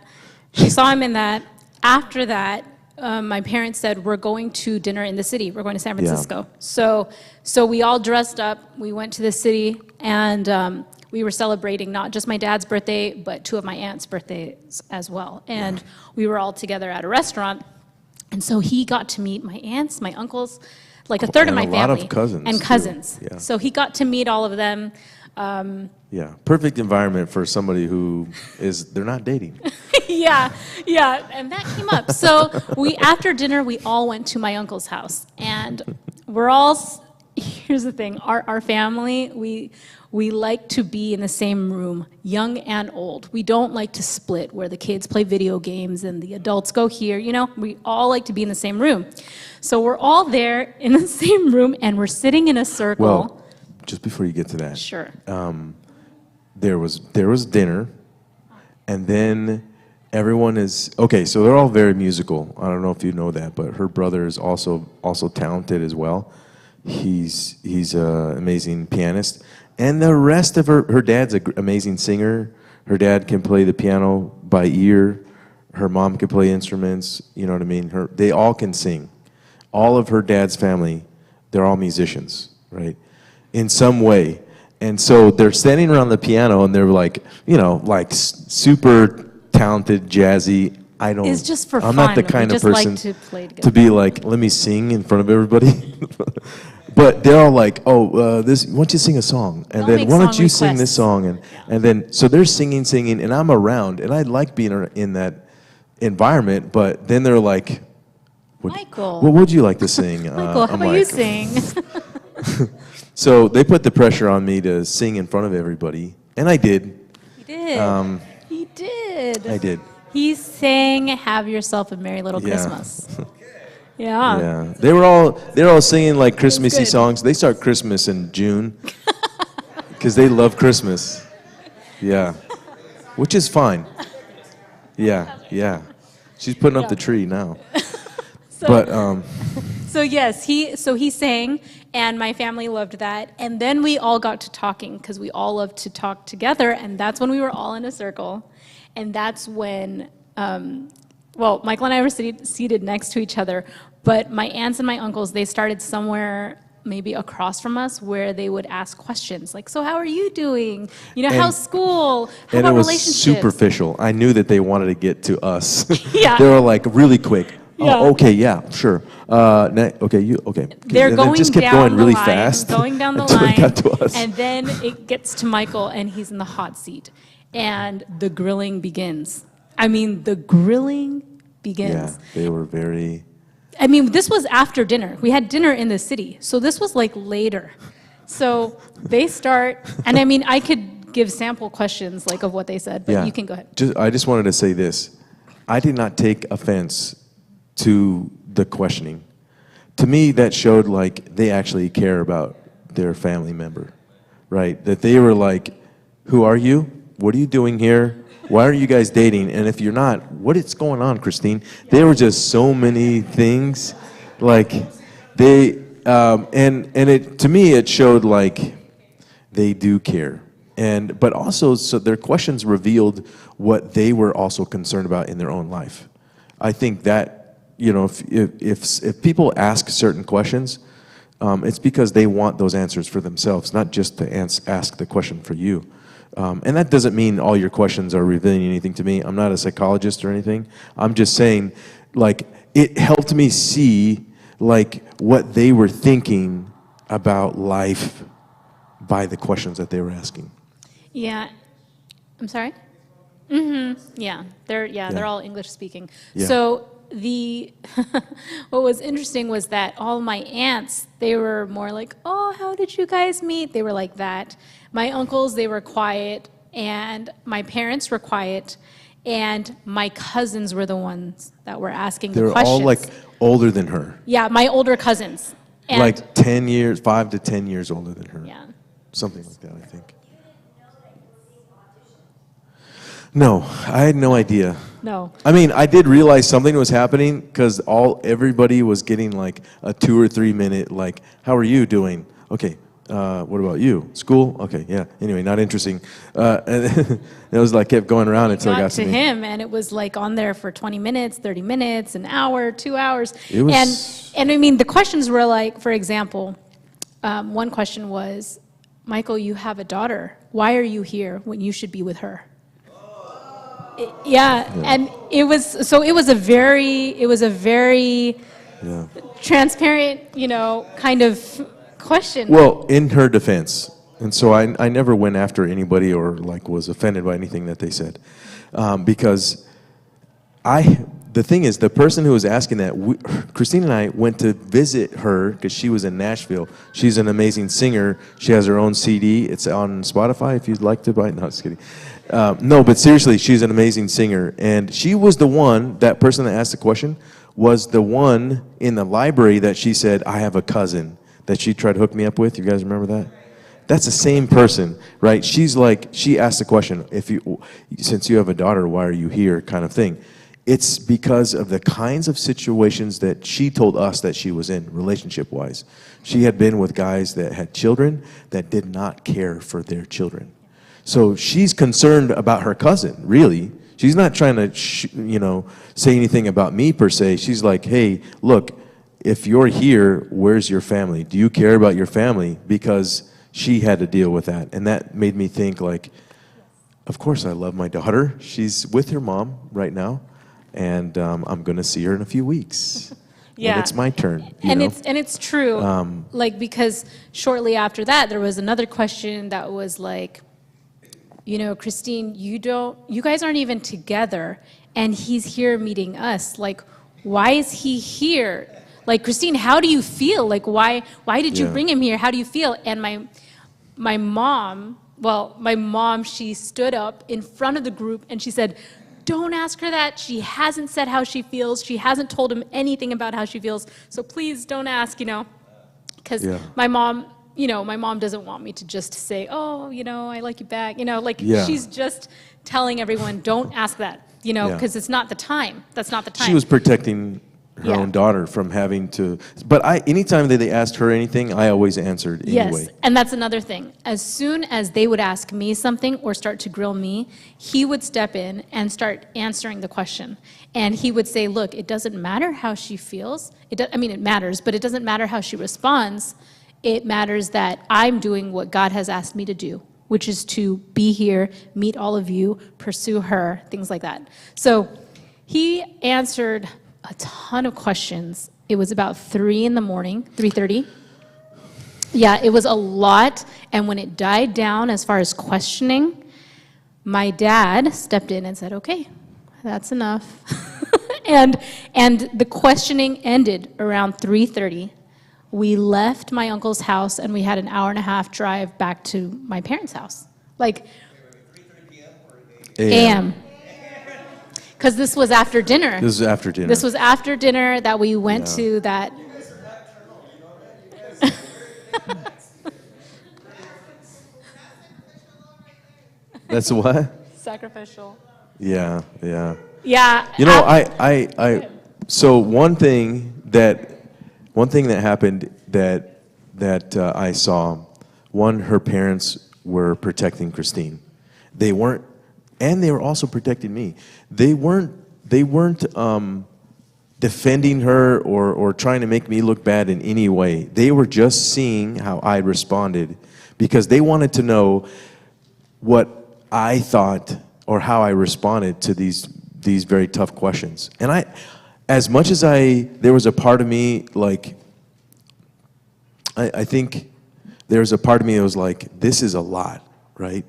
She saw him in that. After that, my parents said, we're going to dinner in the city. We're going to San Francisco. So we all dressed up. We went to the city, and we were celebrating not just my dad's birthday, but 2 of my aunts' birthdays as well. And we were all together at a restaurant. And so he got to meet my aunts, my uncles, like a third of my And family. a lot of cousins, And too. cousins. Yeah. So he got to meet all of them. Yeah, perfect environment for somebody who they're not dating. Yeah, and that came up. So after dinner, we all went to my uncle's house, and here's the thing, our family, we like to be in the same room, young and old. We don't like to split where the kids play video games and the adults go here, we all like to be in the same room. So we're all there in the same room, and we're sitting in a circle. Well, just before you get to that. Sure. There was dinner, and then everyone is okay. So they're all very musical. I don't know if you know that, but her brother is also talented as well. He's an amazing pianist, and the rest of her dad's an amazing singer. Her dad can play the piano by ear. Her mom can play instruments. You know what I mean? They all can sing. All of her dad's family, they're all musicians, right? In some way. And so they're standing around the piano and they're like, like super talented, jazzy. It's just for I'm fun. not the kind We of just like person to play together. to be like, let me sing in front of everybody. But they're all like, why don't you sing a song? And They'll then make why don't song you sing this requests. song? And then, so they're singing, and I'm around, and I like being in that environment, but then they're like, Michael. what would you like to sing? Michael, how I'm about you like, sing? So they put the pressure on me to sing in front of everybody, and I did. He did. He did. I did. He sang "Have Yourself a Merry Little Yeah. Christmas." Yeah. Yeah, they're all singing like Christmassy good. songs. They start Christmas in June because they love Christmas. Yeah, which is fine. Yeah. She's putting up the tree now. But So yes, he sang, and my family loved that. And then we all got to talking because we all love to talk together, and that's when we were all in a circle, and that's when. Michael and I were seated next to each other, but my aunts and my uncles, they started somewhere maybe across from us where they would ask questions like, so how are you doing? How's school? How and about it was relationships? superficial. I knew that they wanted to get to us. Yeah. They were like really quick. Yeah. Oh, okay, yeah, sure. Okay, you okay? They're and going then just kept down going really the line, fast. going down the until line, it got to us. and then it gets to Michael, and he's in the hot seat, and the grilling begins. I mean, the grilling begins. Yeah, they were very. I mean, this was after dinner. We had dinner in the city, so this was like later. So they start, and I mean, I could give sample questions like of what they said, but you can go ahead. I just wanted to say this. I did not take offense to the questioning. To me, that showed like they actually care about their family member, right? That they were like, who are you? What are you doing here? Why are you guys dating? And if you're not, what is going on, Kristine? There were just so many things. Like they, and it, to me, it showed like they do care. But also, so their questions revealed what they were also concerned about in their own life. I think that, if people ask certain questions, it's because they want those answers for themselves, not just to ask the question for you. And that doesn't mean all your questions are revealing anything to me. I'm not a psychologist or anything. I'm just saying, like, it helped me see, like, what they were thinking about life by the questions that they were asking. Yeah. I'm sorry? Yeah. They're all English speaking. Yeah. So what was interesting was that all my aunts, they were more like, oh, how did you guys meet? They were like that. My uncles, they were quiet, and my parents were quiet, and my cousins were the ones that were asking They the were questions. all, like, older than her. Yeah, my older cousins. And Like 10 years, 5 to 10 years older than her. yeah. Something like that, I think. No, I had no idea. No. I mean, I did realize something was happening because everybody was getting like a 2 or 3 minute, like, how are you doing? Okay, what about you? School? Okay, yeah. Anyway, not interesting. And it was like kept going around until it got to to me. him, and it was like on there for 20 minutes, 30 minutes, an hour, 2 hours. It was- And I mean, the questions were like, for example, one question was, Michael, you have a daughter. Why are you here when you should be with her? Yeah, and it was a very Yeah. transparent, kind of question. Well, in her defense, and so I never went after anybody or like was offended by anything that they said, because the thing is, the person who was asking that, Kristine and I went to visit her because she was in Nashville. She's an amazing singer. She has her own CD. It's on Spotify if you'd like to buy it. No, just kidding. No, but seriously, she's an amazing singer. And she was the one, that person that asked the question, was the one in the library that she said, I have a cousin that she tried to hook me up with. You guys remember that? That's the same person, right? She's like, she asked the question, since you have a daughter, why are you here, kind of thing. It's because of the kinds of situations that she told us that she was in, relationship-wise. She had been with guys that had children that did not care for their children. So she's concerned about her cousin, really. She's not trying to, say anything about me per se. She's like, hey, look, if you're here, where's your family? Do you care about your family? Because she had to deal with that. And that made me think, like, of course I love my daughter. She's with her mom right now. And I'm going to see her in a few weeks. Yeah. When it's my turn. It's true. Because shortly after that, there was another question that was like, Kristine, you guys aren't even together, and he's here meeting us. Like, why is he here? Like, Kristine, how do you feel? Like, why did you bring him here? How do you feel? And my mom, she stood up in front of the group and she said, don't ask her that. She hasn't said how she feels. She hasn't told him anything about how she feels. So please don't ask, because my mom doesn't want me to just say, oh, I like you back. She's just telling everyone, don't ask that, because it's not the time. That's not the time. She was protecting her own daughter from having to, but anytime that they asked her anything, I always answered anyway. Yes, and that's another thing. As soon as they would ask me something or start to grill me, he would step in and start answering the question. And he would say, look, it doesn't matter how she feels. It matters, but it doesn't matter how she responds. It matters that I'm doing what God has asked me to do, which is to be here, meet all of you, pursue her, things like that. So he answered a ton of questions. It was about 3 in the morning, 3:30. Yeah, it was a lot. And when it died down as far as questioning, my dad stepped in and said, okay, that's enough. and the questioning ended around 3:30. We left my uncle's house and we had an 1.5-hour drive back to my parents' house. Like 3:30 p.m. or a.m. Because this was after dinner. This was after dinner. This was after dinner that we went to that. That's what? Sacrificial. Yeah. Yeah. So one thing that happened that I saw, her parents were protecting Kristine. They weren't, and they were also protecting me. They weren't defending her or trying to make me look bad in any way. They were just seeing how I responded because they wanted to know what I thought or how I responded to these very tough questions. And as much as there was a part of me, like, I think there's a part of me that was like, this is a lot, right?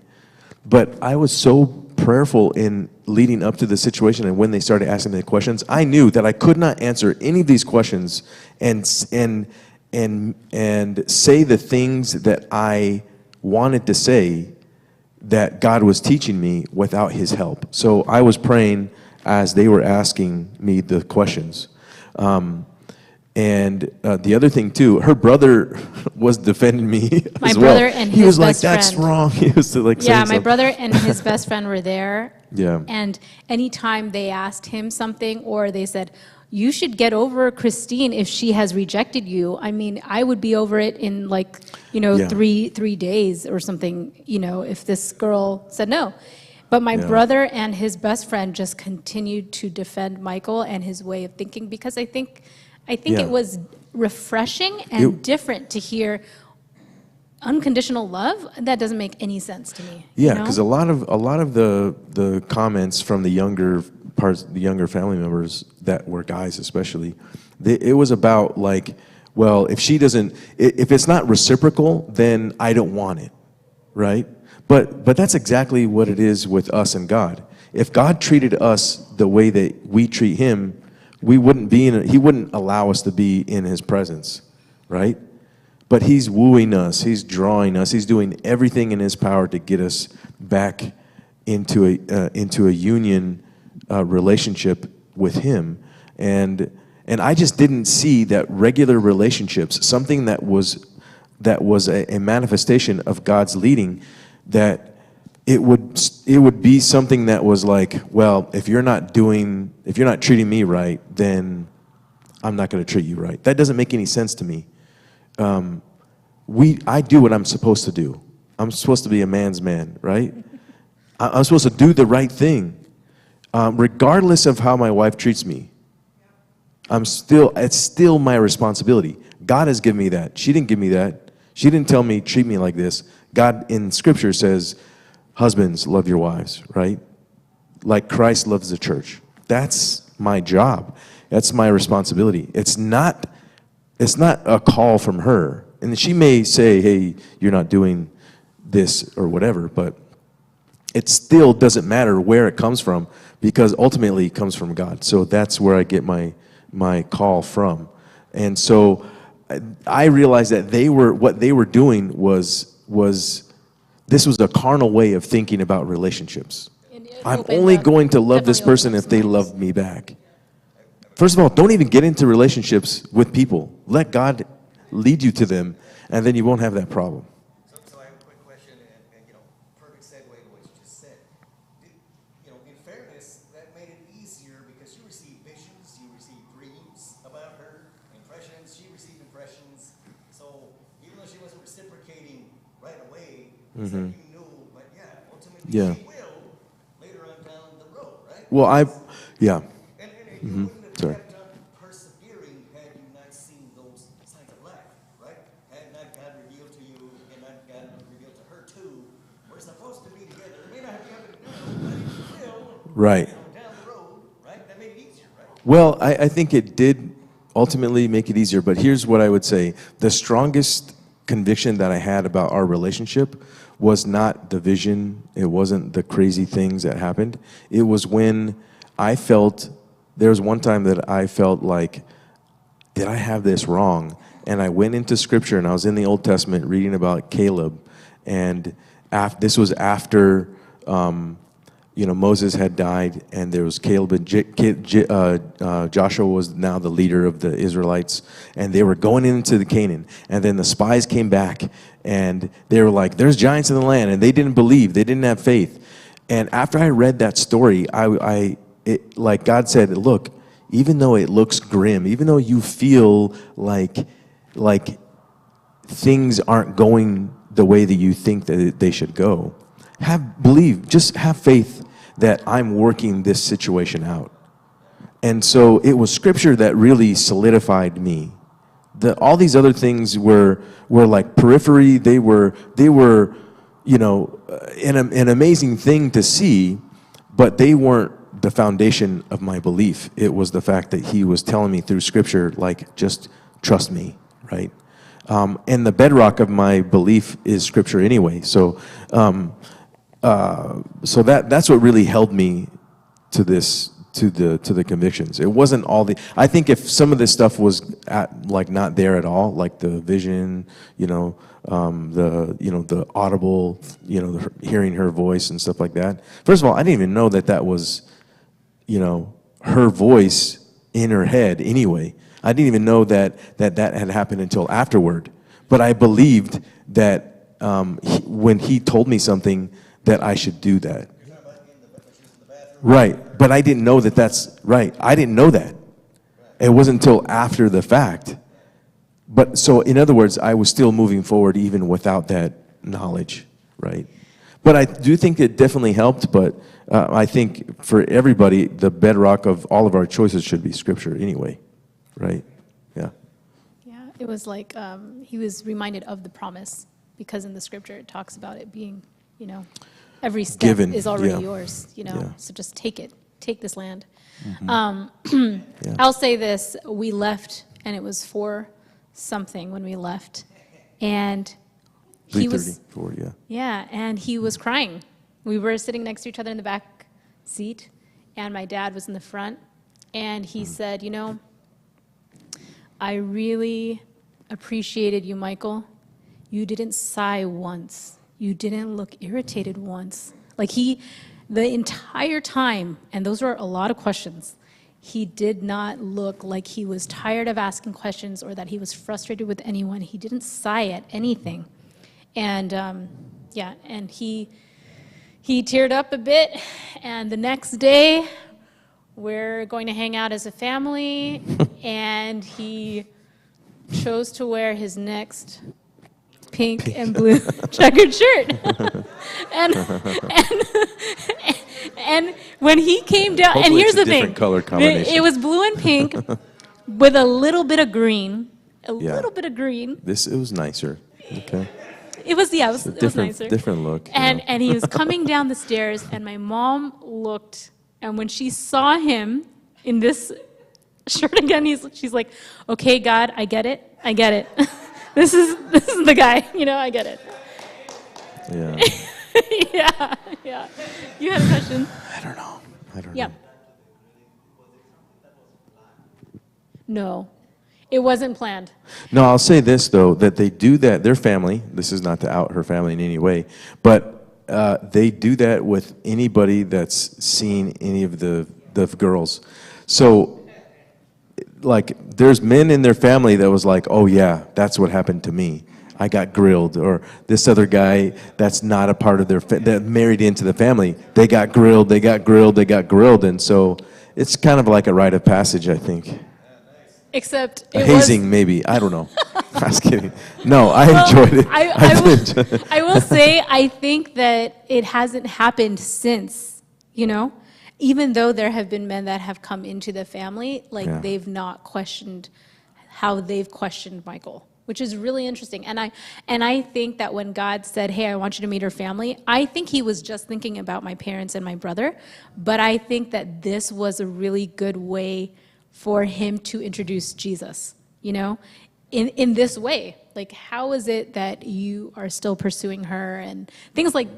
But I was so prayerful in leading up to the situation, and when they started asking the questions, I knew that I could not answer any of these questions and say the things that I wanted to say that God was teaching me without His help. So I was praying as they were asking me the questions. And the other thing too, her brother was defending me My as brother well. and He his was like, best "That's friend. wrong." He was like, saying Yeah, my something. brother and his best friend were there. Yeah. And anytime they asked him something or they said, you should get over Kristine if she has rejected you. I mean, I would be over it in Yeah. 3 days or something, if this girl said no. But my Yeah. brother and his best friend just continued to defend Michael and his way of thinking because I think Yeah. it was refreshing and different to hear unconditional love. That doesn't make any sense to me. Yeah, because a lot of the comments from the younger family members that were guys especially, it was about like, well, if it's not reciprocal, then I don't want it, right? But that's exactly what it is with us and God. If God treated us the way that we treat Him, He wouldn't allow us to be in His presence, right? But He's wooing us, He's drawing us, He's doing everything in His power to get us back into a union relationship with Him, and I just didn't see that regular relationships, something that that was a manifestation of God's leading, that it would be something that was like, well, if you're not treating me right, then I'm not going to treat you right. That doesn't make any sense to me. I do what I'm supposed to do. I'm supposed to be a man's man, right? I'm supposed to do the right thing, regardless of how my wife treats me. It's still my responsibility. God has given me that. She didn't give me that. She didn't tell me, treat me like this. God in Scripture says, husbands, love your wives, right? Like Christ loves the church. That's my job. That's my responsibility. It's not a call from her. And she may say, hey, you're not doing this or whatever, but it still doesn't matter where it comes from, because ultimately it comes from God. So that's where I get my call from. And so I realized that what they were doing was this was a carnal way of thinking about relationships. I'm only going to love this person if they love me back. First of all, don't even get into relationships with people. Let God lead you to them, and then you won't have that problem. So I have a quick question, and perfect segue to what you just said. In fairness, that made it easier because you received visions, you received dreams about her, impressions, she received impressions. So even though she wasn't reciprocating right away, it's like you knew, but ultimately she will later on down the road, right? Well, And you wouldn't have Sorry. kept on persevering had you not seen those signs of life, right? Had not God revealed to you and not God revealed to her too. We're supposed to be together. It may not have happened now, but it will. Right. Down the road, right? That made it easier, right? Well, I think it did ultimately make it easier, but here's what I would say. The strongest conviction that I had about our relationship was not the vision. It wasn't the crazy things that happened. It was when there was one time that I felt like, did I have this wrong? And I went into Scripture, and I was in the Old Testament reading about Caleb, and this was after Moses had died, and there was Caleb, and Joshua was now the leader of the Israelites, and they were going into the Canaan, and then the spies came back, and they were like, there's giants in the land, and they didn't believe, they didn't have faith. And after I read that story, like God said, look, even though it looks grim, even though you feel like things aren't going the way that you think that they should go, just have faith that I'm working this situation out. And so it was Scripture that really solidified me. All these other things were like periphery. They were an amazing thing to see, but they weren't the foundation of my belief. It was the fact that he was telling me through Scripture, like, just trust me, right? And the bedrock of my belief is Scripture anyway. So that's what really held me to the convictions. It wasn't all I think if some of this stuff was not there at all, like the vision, the audible, hearing her voice and stuff like that. First of all, I didn't even know that was, her voice in her head anyway. I didn't even know that had happened until afterward. But I believed that when he told me something, that I should do that. Right, but I didn't know that's right. I didn't know that. It wasn't until after the fact. But so, in other words, I was still moving forward even without that knowledge, right? But I do think it definitely helped, but I think for everybody, the bedrock of all of our choices should be Scripture anyway, right? Yeah. Yeah, it was like he was reminded of the promise, because in the Scripture it talks about it being, every step Given, is already yeah. yours, Yeah. So just take this land. Yeah. I'll say this, we left, and it was 4 something when we left, and he was 3:34, yeah. Yeah, and he was crying. We were sitting next to each other in the back seat, and my dad was in the front, and he said, I really appreciated you, Michael. You didn't sigh once. You didn't look irritated once. Like the entire time, and those were a lot of questions, he did not look like he was tired of asking questions or that he was frustrated with anyone. He didn't sigh at anything. And and he teared up a bit. And the next day, we're going to hang out as a family. And he chose to wear his next pink and blue checkered shirt. and when he came down, Hopefully and here's it's a the thing, different color combination. it was blue and pink with a little bit of green, Yeah. little bit of green. It was nicer. Okay. It was nicer. Different look. And he was coming down the stairs, and my mom looked, and when she saw him in this shirt again, she's like, "Okay, God, I get it. This is the guy. I get it." Yeah. yeah. You had a question? I don't know. Yeah. No, it wasn't planned. No, I'll say this, though, that they do that, their family, this is not to out her family in any way, but they do that with anybody that's seen any of the girls. So, like, there's men in their family that was like, oh yeah, that's what happened to me. I got grilled. Or this other guy that's not a part of that married into the family, they got grilled. And so it's kind of like a rite of passage, I think. Except A hazing, maybe. I don't know. I was kidding. No, I enjoyed it. I will say, I think that it hasn't happened since, even though there have been men that have come into the family, Yeah. they've not questioned how they've questioned Michael, which is really interesting. And I think that when God said, "Hey, I want you to meet her family," I think he was just thinking about my parents and my brother, but I think that this was a really good way for him to introduce Jesus, in this way. Like, how is it that you are still pursuing her, and things like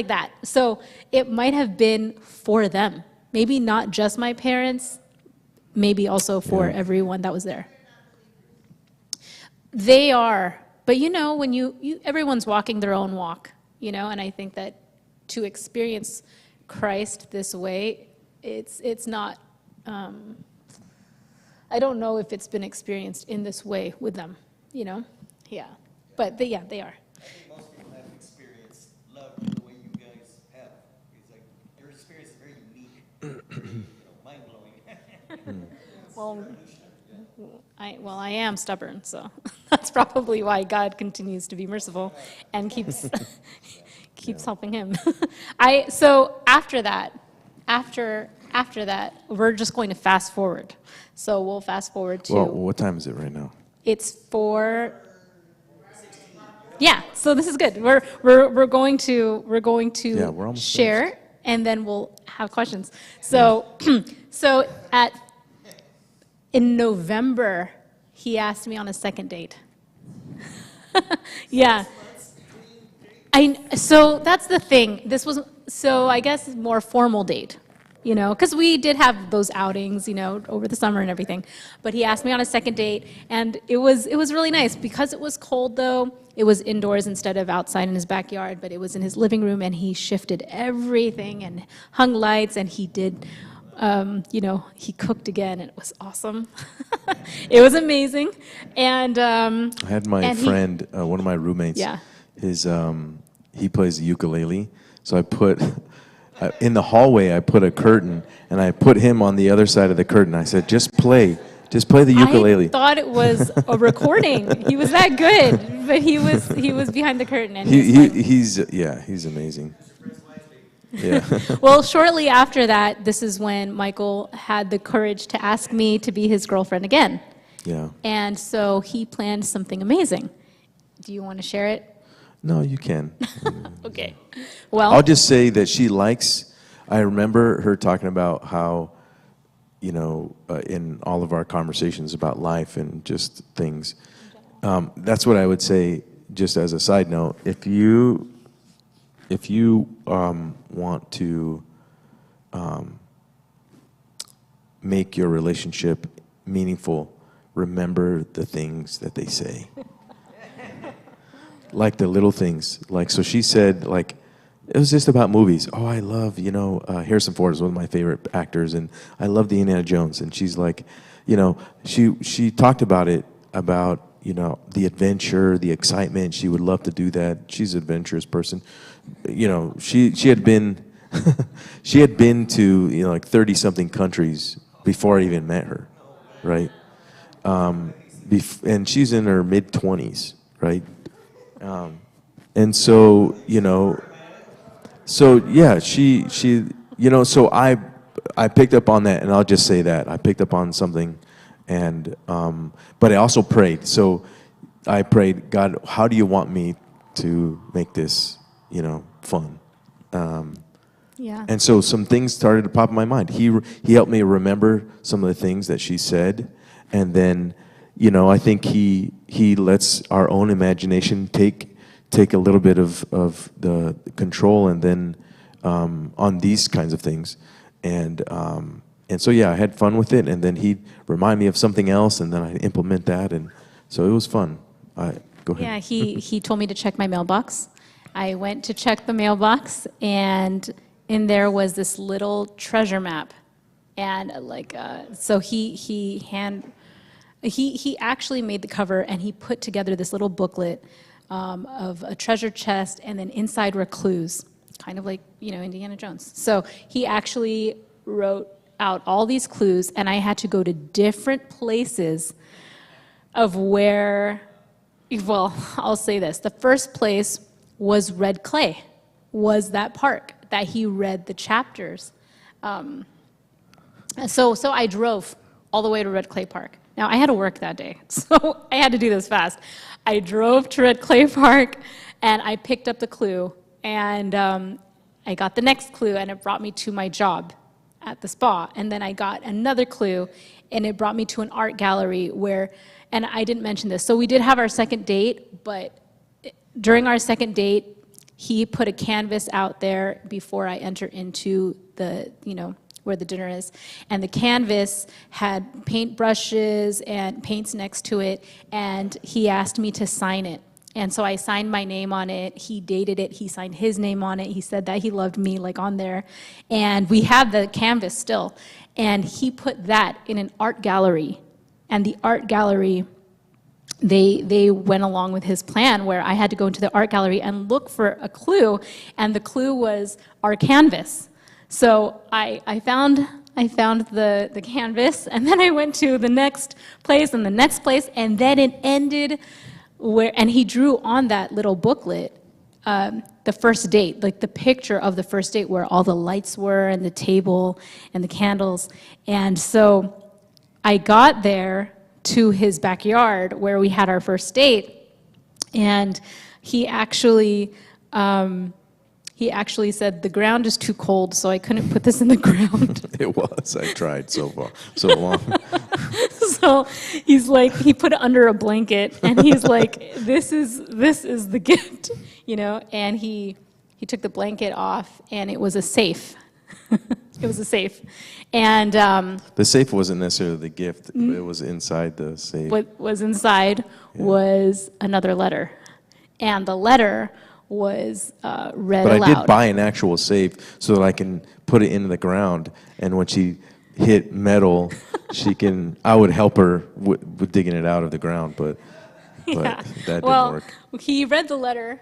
that. So it might have been for them, maybe not just my parents, maybe also for everyone that was there. They are, but when everyone's walking their own walk, and I think that to experience Christ this way, it's not. I don't know if it's been experienced in this way with them, Yeah. But they are. I think most people have experienced love the way you guys have. It's like your experience is very unique, mind-blowing. Well, I am stubborn, so that's probably why God continues to be merciful and keeps helping him. So after that, we're just going to fast forward. So we'll fast forward to. Well, what time is it right now? It's 4. Yeah, so this is good. We're going to Yeah, we're almost share, finished. and then we'll have questions. So in November, he asked me on a second date. Yeah. So that's the thing. This was, I guess, more formal date, because we did have those outings, over the summer and everything. But he asked me on a second date, and it was really nice. Because it was cold, though, it was indoors instead of outside in his backyard, but it was in his living room, and he shifted everything and hung lights, and he did, he cooked again, and it was awesome. It was amazing. And I had my friend, one of my roommates. Yeah. He plays the ukulele, so I put in the hallway. I put a curtain, and I put him on the other side of the curtain. I said, "Just play the ukulele." I thought it was a recording. He was that good, but he was behind the curtain, and he's amazing. Yeah. Well, shortly after that, this is when Michael had the courage to ask me to be his girlfriend again. Yeah. And so he planned something amazing. Do you want to share it? No, you can. Okay. Well, I'll just say that she likes. I remember her talking about how, in all of our conversations about life and just things. That's what I would say. Just as a side note, if you want to make your relationship meaningful, remember the things that they say. Like the little things. So she said, it was just about movies. Oh, I love, Harrison Ford is one of my favorite actors, and I love the Indiana Jones. And she's like, she talked about it, about, the adventure, the excitement. She would love to do that. She's an adventurous person. She had been, she had been to, like 30-something countries before I even met her, right? And she's in her mid-20s, right? And so, so yeah, she, so I picked up on that, and I'll just say that I picked up on something, and but I also prayed. So I prayed, God, how do you want me to make this, fun? Yeah. And so some things started to pop in my mind. He helped me remember some of the things that she said, and then, I think he lets our own imagination take a little bit of the control, and then on these kinds of things, and so yeah, I had fun with it, and then he'd remind me of something else, and then I implement that, and so it was fun. Go ahead. Yeah, he told me to check my mailbox. I went to check the mailbox, and in there was this little treasure map, and so he actually made the cover, and he put together this little booklet of a treasure chest, and then inside were clues, kind of like, Indiana Jones. So he actually wrote out all these clues, and I had to go to different places of where, well, I'll say this. The first place was Red Clay, was that park that he read the chapters. So I drove all the way to Red Clay Park. Now, I had to work that day, so I had to do this fast. I drove to Red Clay Park, and I picked up the clue, and I got the next clue, and it brought me to my job at the spa. And then I got another clue, and it brought me to an art gallery where, and I didn't mention this, so we did have our second date, but during our second date, he put a canvas out there before I enter into the, where the dinner is. And the canvas had paint brushes and paints next to it, and he asked me to sign it. And so I signed my name on it. He dated it. He signed his name on it. He said that he loved me, on there. And we have the canvas still. And he put that in an art gallery. And the art gallery, they went along with his plan where I had to go into the art gallery and look for a clue. And the clue was our canvas. So I found the canvas, and then I went to the next place and the next place, and then it ended where, and he drew on that little booklet the first date, the picture of the first date where all the lights were and the table and the candles. And so I got there to his backyard where we had our first date, and he actually said, the ground is too cold, so I couldn't put this in the ground. It was. I tried so long. So he's like, he put it under a blanket, and he's like, this is the gift, and he took the blanket off, and it was a safe. It was a safe. And the safe wasn't necessarily the gift. It was inside the safe. what was inside was another letter. And the letter was read but aloud. I did buy an actual safe so that I can put it into the ground, and when she hit metal, I would help her with digging it out of the ground, but that didn't work. He read the letter.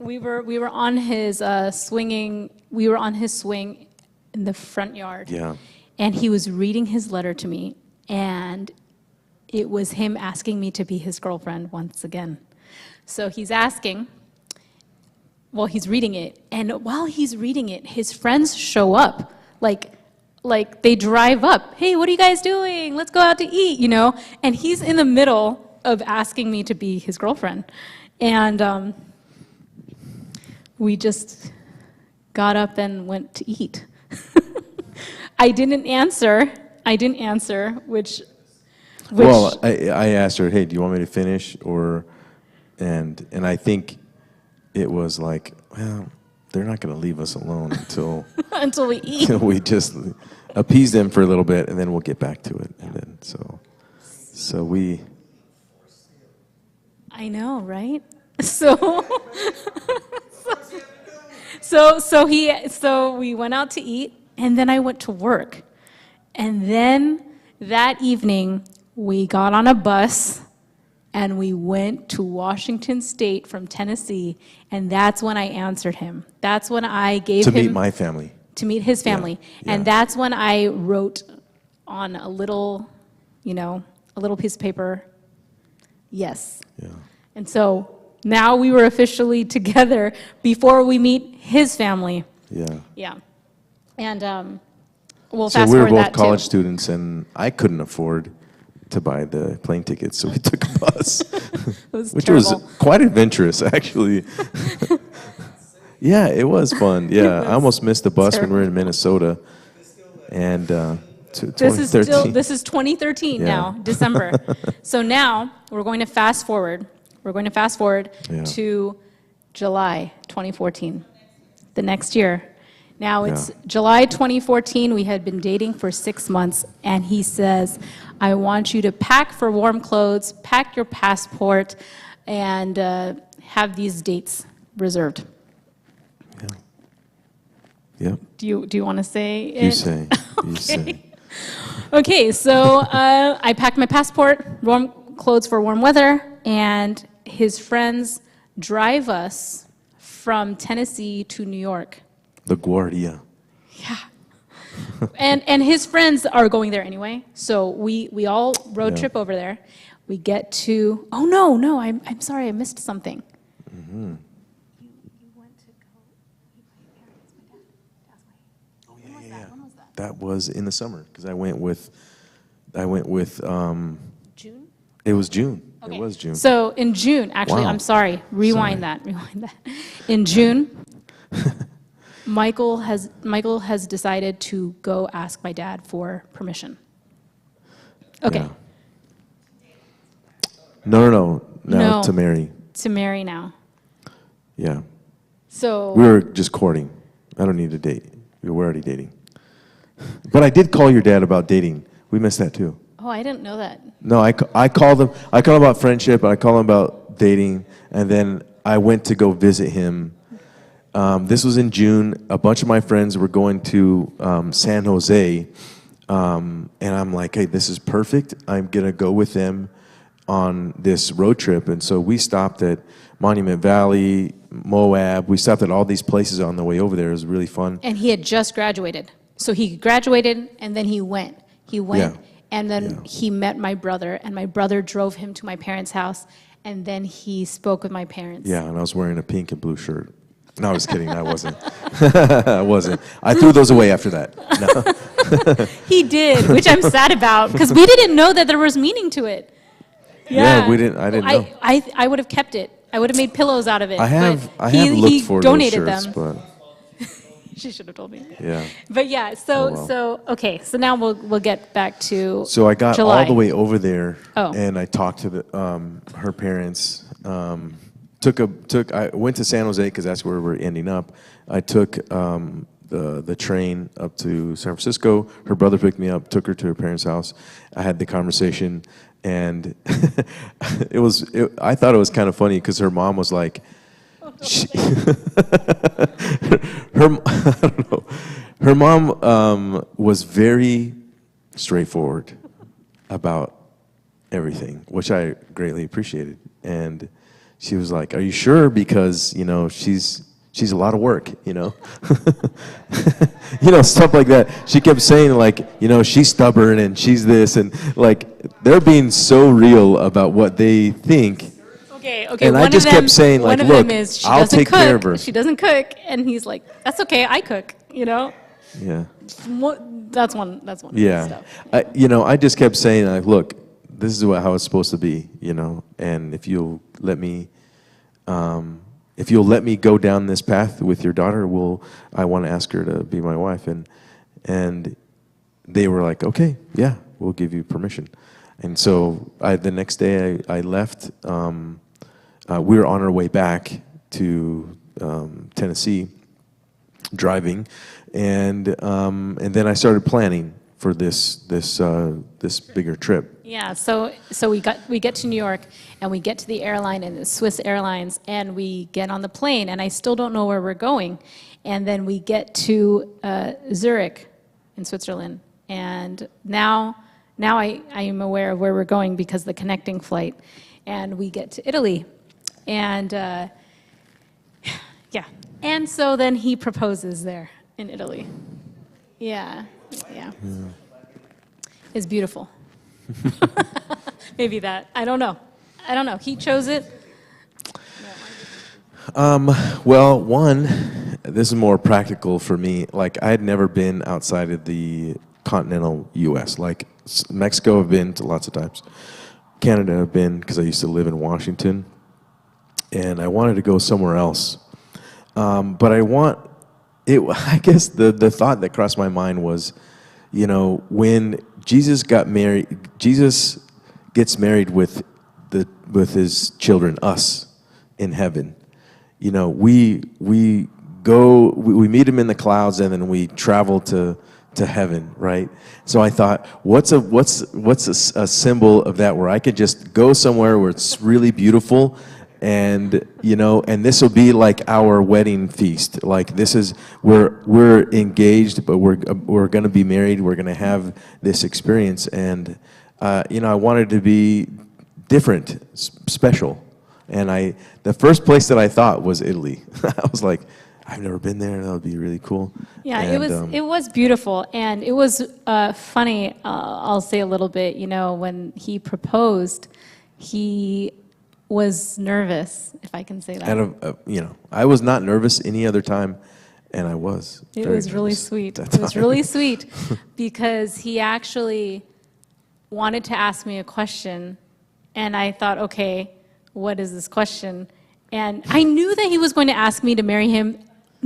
we were on his swing in the front yard. Yeah. And he was reading his letter to me, and it was him asking me to be his girlfriend once again. So he's asking, he's reading it, and while he's reading it, his friends show up, like they drive up. Hey, what are you guys doing? Let's go out to eat, And he's in the middle of asking me to be his girlfriend, and we just got up and went to eat. I didn't answer, which Well, I asked her, hey, do you want me to finish? And I think it was like, well, they're not going to leave us alone until until we eat. we just appease them for a little bit, and then we'll get back to it. And then so we. I know, right? So So we went out to eat, and then I went to work. And then that evening, we got on a bus, and we went to Washington State from Tennessee, and that's when I answered him. That's when I gave To him... meet my family. To meet his family. Yeah. And that's when I wrote on a little, a little piece of paper, yes. Yeah. And so now we were officially together before we meet his family. Yeah. Yeah. And we'll So fast we were forward both that college too. students, and I couldn't afford to buy the plane tickets, so we took a bus, which terrible. was quite adventurous, actually. Yeah, it was fun. Yeah, I almost missed the bus when we were in Minnesota, and to 2013. This is 2013 Yeah. now, December. So now we're going to fast forward. We're going to fast forward Yeah. to July 2014, the next year. Now it's Yeah. July 2014. We had been dating for 6 months, and he says, I want you to pack for warm clothes, pack your passport, and have these dates reserved. Yep. Do you want to say it? You say. You say. Okay, so I packed my passport, warm clothes for warm weather, and his friends drive us from Tennessee to New York. LaGuardia. Yeah. And his friends are going there anyway, so we all road Yeah. trip over there. We get to, oh no, I'm sorry, I missed something. Mm-hmm. You went to go meet my parents, my dad passed away. Oh, When was that? When was that? That was in the summer, because I went with, June? it was June. Okay. It was June. So in June, actually, Wow. I'm sorry, rewind that. In June, Michael has decided to go ask my dad for permission. Okay, Yeah. No, No. to marry. to marry now. Yeah. So We were just courting. I don't need to date. We were already dating. But I did call your dad about dating. We missed that too. oh, I didn't know that. No, I called him. I called him about friendship, and I called him about dating, and then I went to go visit him. This was in June. A bunch of my friends were going to San Jose, and I'm like, hey, this is perfect. I'm going to go with them on this road trip. And so we stopped at Monument Valley, Moab. We stopped at all these places on the way over there. It was really fun. And he had just graduated. So he graduated, and then he went. Yeah. And then Yeah. he met my brother, and my brother drove him to my parents' house, and then he spoke with my parents. Yeah, and I was wearing a pink and blue shirt. No, I was kidding. I wasn't. I wasn't. I threw those away after that. No. He did, which I'm sad about, because we didn't know that there was meaning to it. Yeah, we didn't. I didn't know. I would have kept it. I would have made pillows out of it. I have but looked he for those donated shirts, them. but She should have told me. yeah. But yeah, Oh, well. okay, so now we'll get back to So I got July. all the way over there, Oh. and I talked to her parents. I went to San Jose because that's where we're ending up. I took the train up to San Francisco. Her brother picked me up, took her to her parents' house. I had the conversation, and I thought it was kind of funny because her mom was like, I don't know. Her mom was very straightforward about everything, which I greatly appreciated. And she was like, "Are you sure? Because she's a lot of work, stuff like that." She kept saying like, she's stubborn and she's this, and like they're being so real about what they think. Okay. And I just kept saying, like, one of look, them is she I'll doesn't take cook. care of her. She doesn't cook, and he's like, "That's okay, I cook." Yeah. That's one. Yeah. Stuff. I just kept saying, like, look, this is how it's supposed to be, and if you'll let me go down this path with your daughter, I want to ask her to be my wife. And they were like, okay, yeah, we'll give you permission. And so the next day I left. We were on our way back to Tennessee, driving, and then I started planning for this bigger trip. Yeah, so we get to New York, and we get to the airline, and it's Swiss Airlines, and we get on the plane, and I still don't know where we're going. And then we get to Zurich in Switzerland, and now I am aware of where we're going because the connecting flight, and we get to Italy, and yeah, and so then he proposes there in Italy. Yeah. It's beautiful. Maybe that. I don't know. He chose it. Well, one, this is more practical for me. Like, I had never been outside of the continental U.S. Like, Mexico I've been to lots of times. Canada I've been because I used to live in Washington. And I wanted to go somewhere else. But I guess the thought that crossed my mind was, when Jesus gets married with his children, us, in heaven. We meet him in the clouds, and then we travel to heaven, right? So I thought, what's a symbol of that, where I could just go somewhere where it's really beautiful, and this will be like our wedding feast. Like, this is we're engaged, but we're going to be married. We're going to have this experience, and I wanted to be different, special. And the first place that I thought was Italy. I was like, I've never been there. That would be really cool. Yeah, And, it was beautiful, and it was funny. I'll say a little bit. When he proposed, he was nervous, if I can say that. I was not nervous any other time, and I was. It very was really nervous sweet. that It was time. really sweet because he actually wanted to ask me a question, and I thought, okay, what is this question? And I knew that he was going to ask me to marry him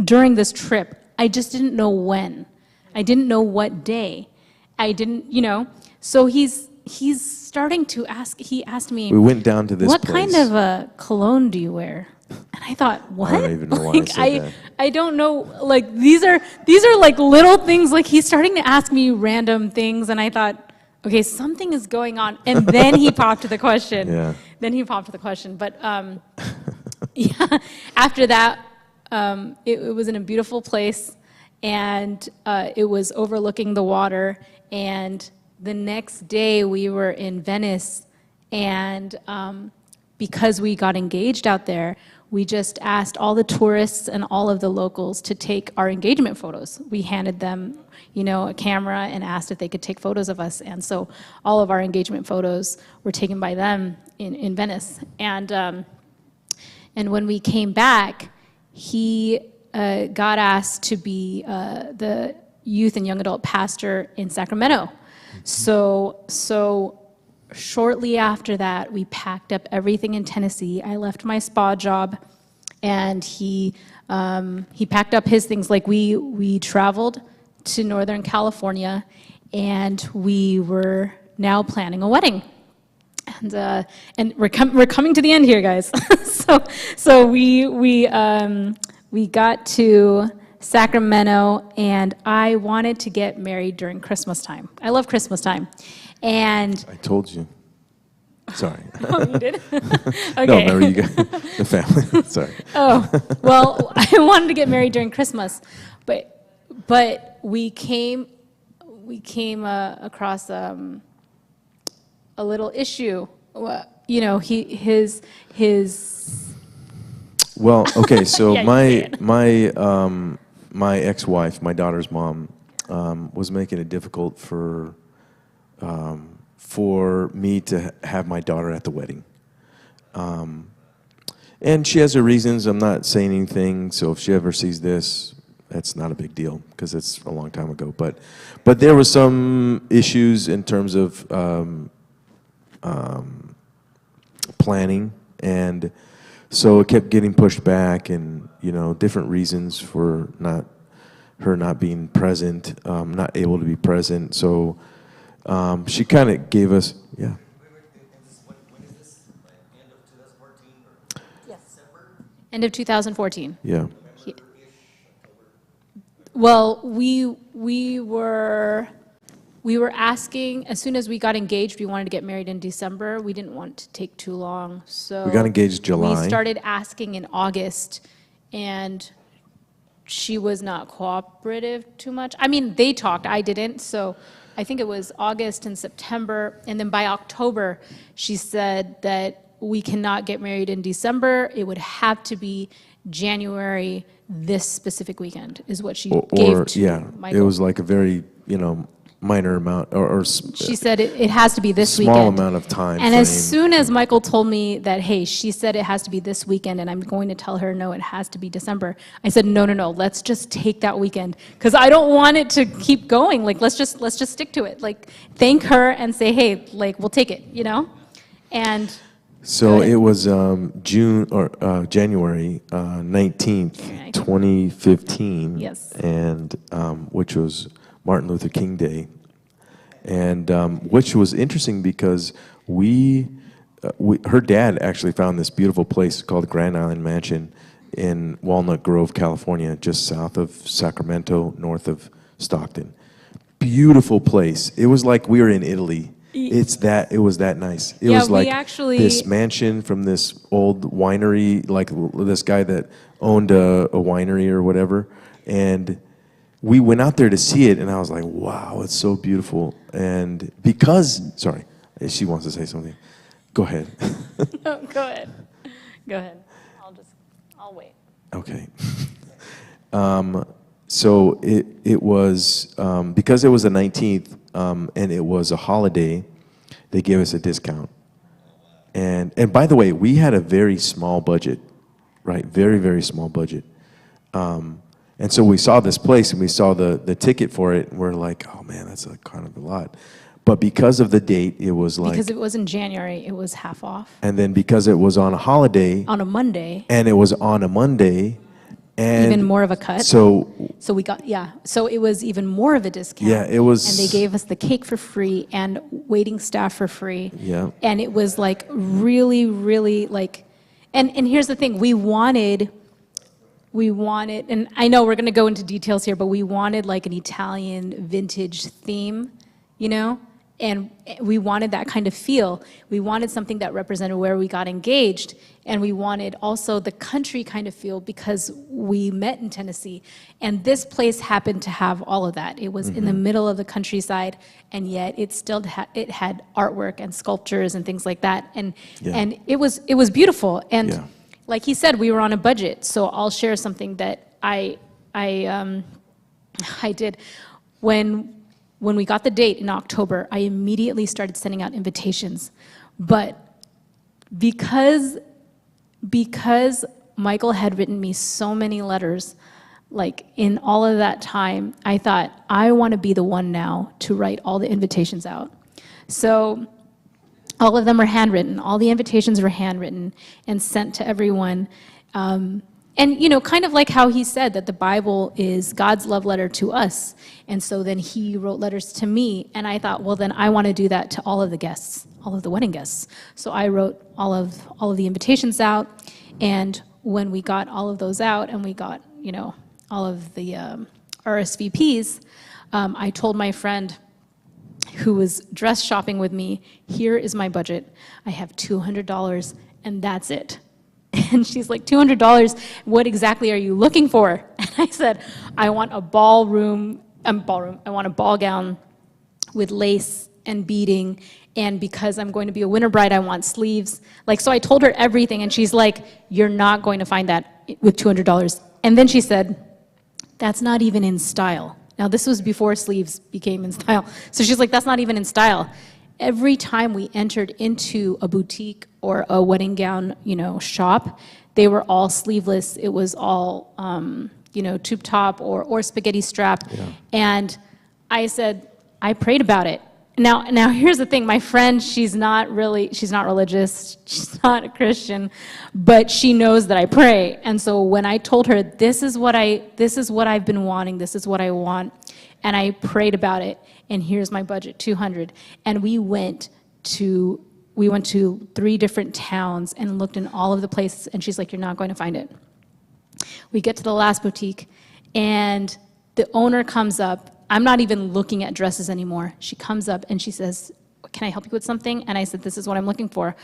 during this trip. I just didn't know when. I didn't know what day. I didn't, So he's starting to ask. He asked me, We went down to this what place. kind of a cologne do you wear? And I thought, what? I don't even know why I said that. I don't know. Like, these are like little things. Like, he's starting to ask me random things, and I thought, okay, something is going on. And then he popped to the question. Yeah. Then he popped to the question. But yeah, after that, it was in a beautiful place, and it was overlooking the water. And the next day, we were in Venice, and because we got engaged out there, we just asked all the tourists and all of the locals to take our engagement photos. We handed them, a camera and asked if they could take photos of us. And so all of our engagement photos were taken by them in Venice. And when we came back, he got asked to be the youth and young adult pastor in Sacramento. So shortly after that, we packed up everything in Tennessee. I left my spa job, and he packed up his things. Like, we traveled to Northern California, and we were now planning a wedding. And we're coming to the end here, guys. so we got to Sacramento, and I wanted to get married during Christmas time. I love Christmas time. And I told you. Sorry. oh, you did? Okay. No, remember you got the family. Sorry. Oh, well, I wanted to get married during Christmas, but we came across a little issue. His. Well, okay, so Yeah, you say my ex-wife, my daughter's mom, was making it difficult for me to have my daughter at the wedding. And she has her reasons. I'm not saying anything, so if she ever sees this, that's not a big deal because it's a long time ago. But there were some issues in terms of planning, and so it kept getting pushed back, and different reasons for her not being present, not able to be present. So she kind of gave us, yeah. When is this? End of 2014 or Yes. December? End of 2014. Yeah. Well, we we were asking, as soon as we got engaged, we wanted to get married in December. We didn't want to take too long, so. We got engaged July. We started asking in August, and she was not cooperative too much. I mean, they talked, I didn't, so I think it was August and September, and then by October, she said that we cannot get married in December. It would have to be January, this specific weekend, is what she gave to Michael. It was like a very, minor amount, or she said it has to be this small weekend. amount of time. And frame. as soon as Michael told me that, hey, she said it has to be this weekend, and I'm going to tell her, no, it has to be December, I said, no, let's just take that weekend, because I don't want it to keep going. Like, let's just stick to it. Like, thank her and say, hey, like, we'll take it, And so it was January 19th, 2015. Yes. And which was Martin Luther King Day, and which was interesting because her dad actually found this beautiful place called Grand Island Mansion in Walnut Grove, California, just south of Sacramento, north of Stockton. Beautiful place. It was like we were in Italy. It was that nice. It was like this mansion from this old winery, like this guy that owned a winery or whatever, and we went out there to see it, and I was like, wow, it's so beautiful. And sorry, she wants to say something. Go ahead. No, go ahead. Go ahead. I'll wait. Okay. So it was, because it was the 19th, and it was a holiday, they gave us a discount. And by the way, we had a very small budget, right? Very, very small budget. And so we saw this place and we saw the ticket for it, and we're like, oh man, that's kind of a lot. But because of the date, it was like... Because it was in January, it was half off. And then because it was on a holiday... On a Monday. And it was on a Monday, and... Even more of a cut. So we got, so it was even more of a discount. Yeah, it was... And they gave us the cake for free and waiting staff for free. Yeah. And it was like really, really like... And here's the thing, we wanted, and I know we're going to go into details here, but we wanted like an Italian vintage theme, and we wanted that kind of feel. We wanted something that represented where we got engaged, and we wanted also the country kind of feel because we met in Tennessee, and this place happened to have all of that. It was in the middle of the countryside, and yet it still it had artwork and sculptures and things like that, and it was beautiful. And like he said, we were on a budget, so I'll share something that I did. When we got the date in October, I immediately started sending out invitations. But because Michael had written me so many letters, like in all of that time, I thought, I want to be the one now to write all the invitations out. So all of them are handwritten. All the invitations were handwritten and sent to everyone. And, kind of like how he said that the Bible is God's love letter to us. And so then he wrote letters to me. And I thought, well, then I want to do that to all of the guests, all of the wedding guests. So I wrote all of the invitations out. And when we got all of those out and we got, all of the RSVPs, I told my friend who was dress shopping with me, here is my budget. I have $200 and that's it. And she's like, $200, what exactly are you looking for? And I said, I want a I want a ball gown with lace and beading, and because I'm going to be a winter bride, I want sleeves. So I told her everything, and she's like, you're not going to find that with $200. And then she said, that's not even in style. Now, this was before sleeves became in style. So she's like, that's not even in style. Every time we entered into a boutique or a wedding gown, shop, they were all sleeveless. It was all, tube top or spaghetti strap. Yeah. And I said, I prayed about it. Now here's the thing. My friend, she's not religious. She's not a Christian, but she knows that I pray. And so when I told her, this is what I've been wanting, this is what I want, and I prayed about it, and here's my budget, $200. And we went to 3 different towns and looked in all of the places, and she's like, you're not going to find it. We get to the last boutique, and the owner comes up, I'm not even looking at dresses anymore. She comes up and she says, can I help you with something? And I said, this is what I'm looking for.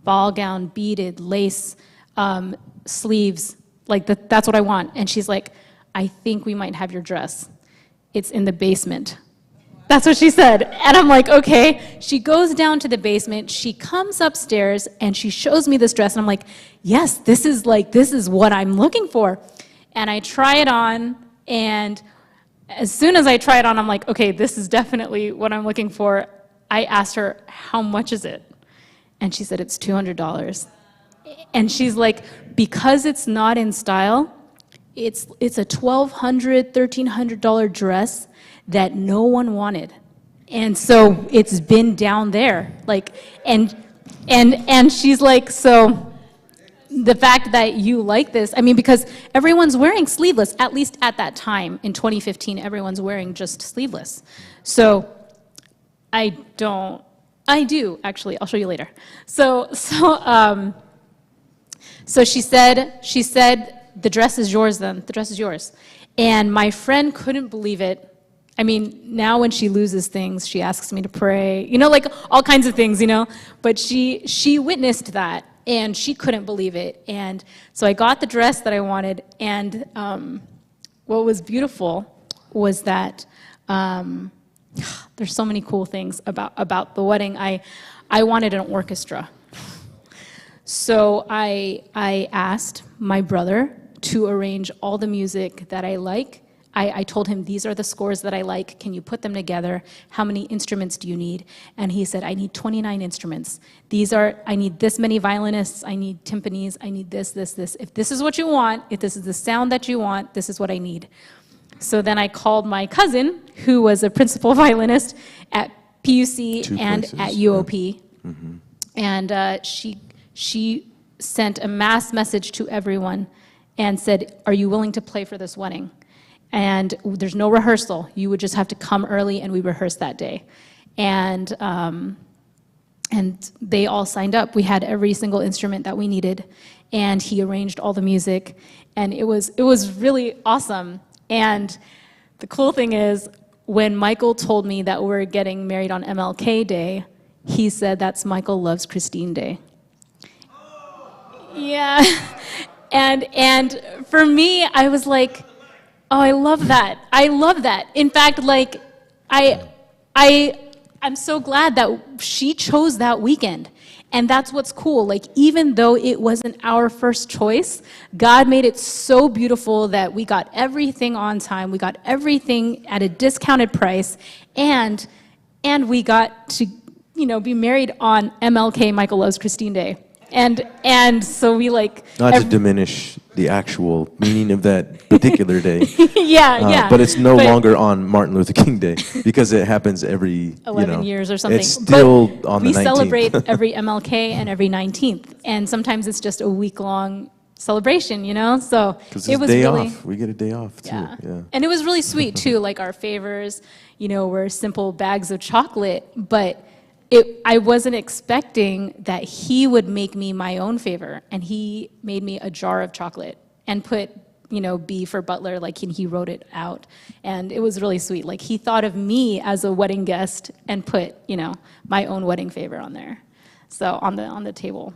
Ball gown, beaded, lace, sleeves, like that's what I want. And she's like, I think we might have your dress. It's in the basement. That's what she said. And I'm like, okay. She goes down to the basement. She comes upstairs and she shows me this dress. And I'm like, yes, this is what I'm looking for. And I try it on. And as soon as I try it on, I'm like, okay, this is definitely what I'm looking for. I asked her, how much is it? And she said, it's $200. And she's like, because it's not in style, it's a $1,200, $1,300 dress that no one wanted. And so it's been down there. Like, and she's like, so the fact that you like this, I mean, because everyone's wearing sleeveless, at least at that time in 2015, everyone's wearing just sleeveless. So I do, actually, I'll show you later. So she said, the dress is yours then, the dress is yours. And my friend couldn't believe it. I mean, now when she loses things, she asks me to pray, like all kinds of things, But she witnessed that, and she couldn't believe it. And so I got the dress that I wanted, and what was beautiful was that there's so many cool things about the wedding. I wanted an orchestra. So I asked my brother to arrange all the music that I like. I told him, these are the scores that I like. Can you put them together? How many instruments do you need? And he said, I need 29 instruments. I need this many violinists. I need timpanis. I need this. If this is what you want, if this is the sound that you want, this is what I need. So then I called my cousin, who was a principal violinist at PUC and at UOP. Yeah. Mm-hmm. And she sent a mass message to everyone and said, are you willing to play for this wedding? And there's no rehearsal. You would just have to come early, and we rehearsed that day. And they all signed up. We had every single instrument that we needed, and he arranged all the music, and it was really awesome. And the cool thing is, when Michael told me that we're getting married on MLK Day, he said that's Michael Loves Kristine Day. Yeah. And for me, I was like, oh, I love that. I love that. In fact, like, I'm so glad that she chose that weekend. And that's what's cool. Like, even though it wasn't our first choice, God made it so beautiful that we got everything on time. We got everything at a discounted price. And we got to, be married on MLK, Michael Loves Kristine Day. And so we like... Not to diminish the actual meaning of that particular day. Yeah. But it's no longer on Martin Luther King Day, because it happens every 11 years or something. It's still on the 19th. We celebrate every MLK and every 19th. And sometimes it's just a week-long celebration, So it was day really... off. We get a day off, too. Yeah. And it was really sweet, too. Like, our favors, were simple bags of chocolate, but... I wasn't expecting that he would make me my own favor, and he made me a jar of chocolate and put, B for Butler, like he wrote it out, and it was really sweet. Like, he thought of me as a wedding guest and put, my own wedding favor on there, so on the table.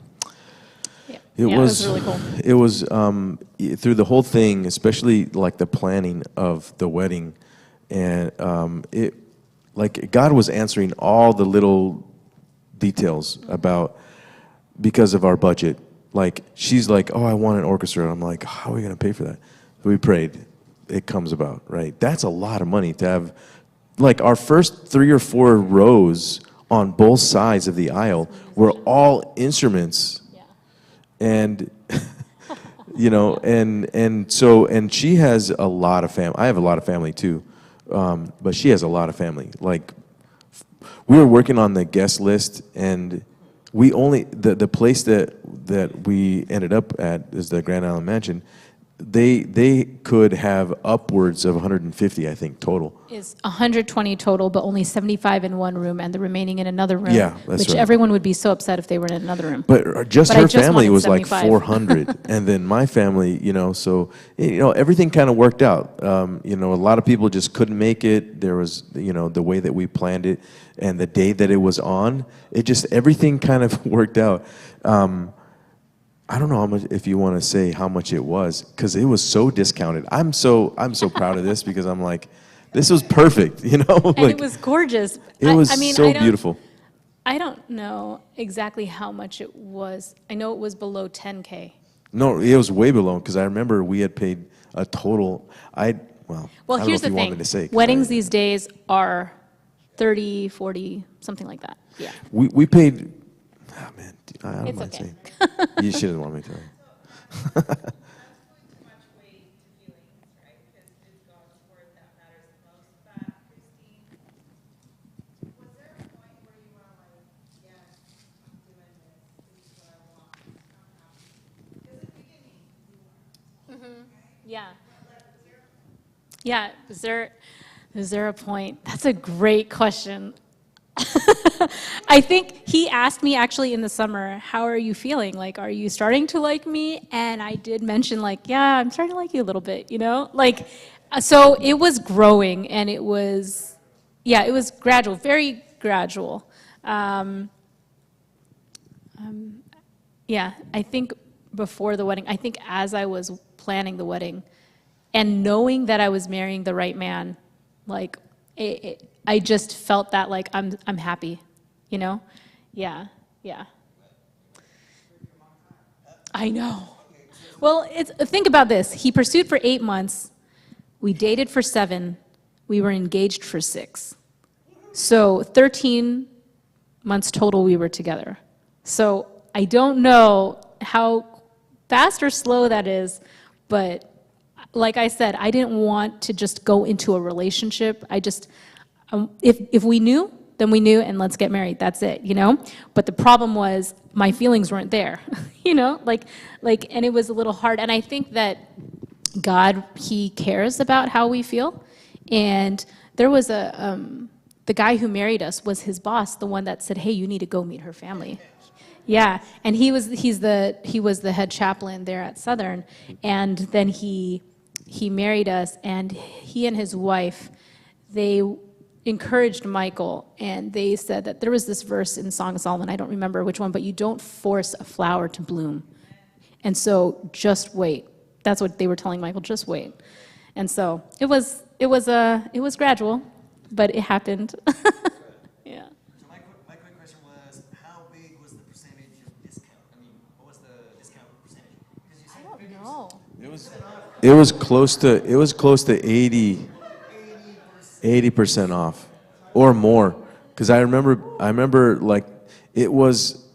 Yeah, it was really cool. It was through the whole thing, especially like the planning of the wedding, and like God was answering all the little details because of our budget. Like, she's like, oh, I want an orchestra. And I'm like, how are we going to pay for that? So we prayed. It comes about, right? That's a lot of money to have. Like, our first 3 or 4 rows on both sides of the aisle were all instruments. Yeah. And, and she has a lot of family. I have a lot of family too. But she has a lot of family. Like, we were working on the guest list, and we only the place that we ended up at is the Grand Island Mansion. they could have upwards of 150, I think, total. Is 120 total, but only 75 in one room and the remaining in another room. Yeah, that's which right. everyone would be so upset if they were in another room. But just But I her just family wanted was like 75. 400, and then my family, so everything kind of worked out. A lot of people just couldn't make it. There was, the way that we planned it, and the day that it was on, everything kind of worked out. I don't know how much, if you want to say how much it was, because it was so discounted. I'm so proud of this because I'm like, this was perfect, And like, it was gorgeous. it was I mean, so I don't- beautiful. I don't know exactly how much it was. I know it was below 10K. No, it was way below because I remember we had paid a total. Well, I don't know here's if the you want thing. me to say, 'cause Weddings these days are 30, 40, something like that. Yeah. we paid. Oh man, I don't It's mind okay. saying. You shouldn't want me to. Too much weight to feelings, right? Because it's God's word that matters the most. But Kristine, was there a point where you were like, yes, I'm doing this. This is what I want. I'm happy. Because at the beginning, you weren't. Yeah. Yeah. Is there a point? That's a great question. I think he asked me actually in the summer, how are you feeling? Like, are you starting to like me? And I did mention like, yeah, I'm starting to like you a little bit, Like, so it was growing and it was gradual, very gradual. Yeah, I think before the wedding, I think as I was planning the wedding and knowing that I was marrying the right man, like, I just felt that like I'm happy, Yeah, yeah. I know. Well, think about this. He pursued for 8 months. We dated for 7. We were engaged for 6. So 13 months total we were together. So I don't know how fast or slow that is, but like I said, I didn't want to just go into a relationship. I just, if we knew, then we knew, and let's get married. That's it, But the problem was my feelings weren't there, and it was a little hard. And I think that God, He cares about how we feel. And there was the guy who married us was his boss, the one that said, "Hey, you need to go meet her family." Yeah, and he was the head chaplain there at Southern, and then he married us, and he and his wife, they encouraged Michael, and they said that there was this verse in Song of Solomon, I don't remember which one, but you don't force a flower to bloom, and so just wait. That's what they were telling Michael, just wait. And so it was gradual, but it happened. Yeah. So my quick question was, how big was the percentage of discount? I mean, what was the discount percentage? Because you said I don't know. It was close to 80% off or more, because I remember like it was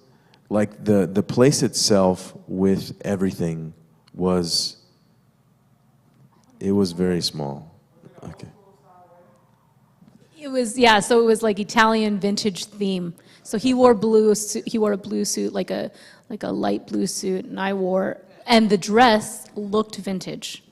like the place itself with everything was very small. Okay. It was, yeah, so it was like Italian vintage theme. So he wore a blue suit, like a light blue suit, and the dress looked vintage.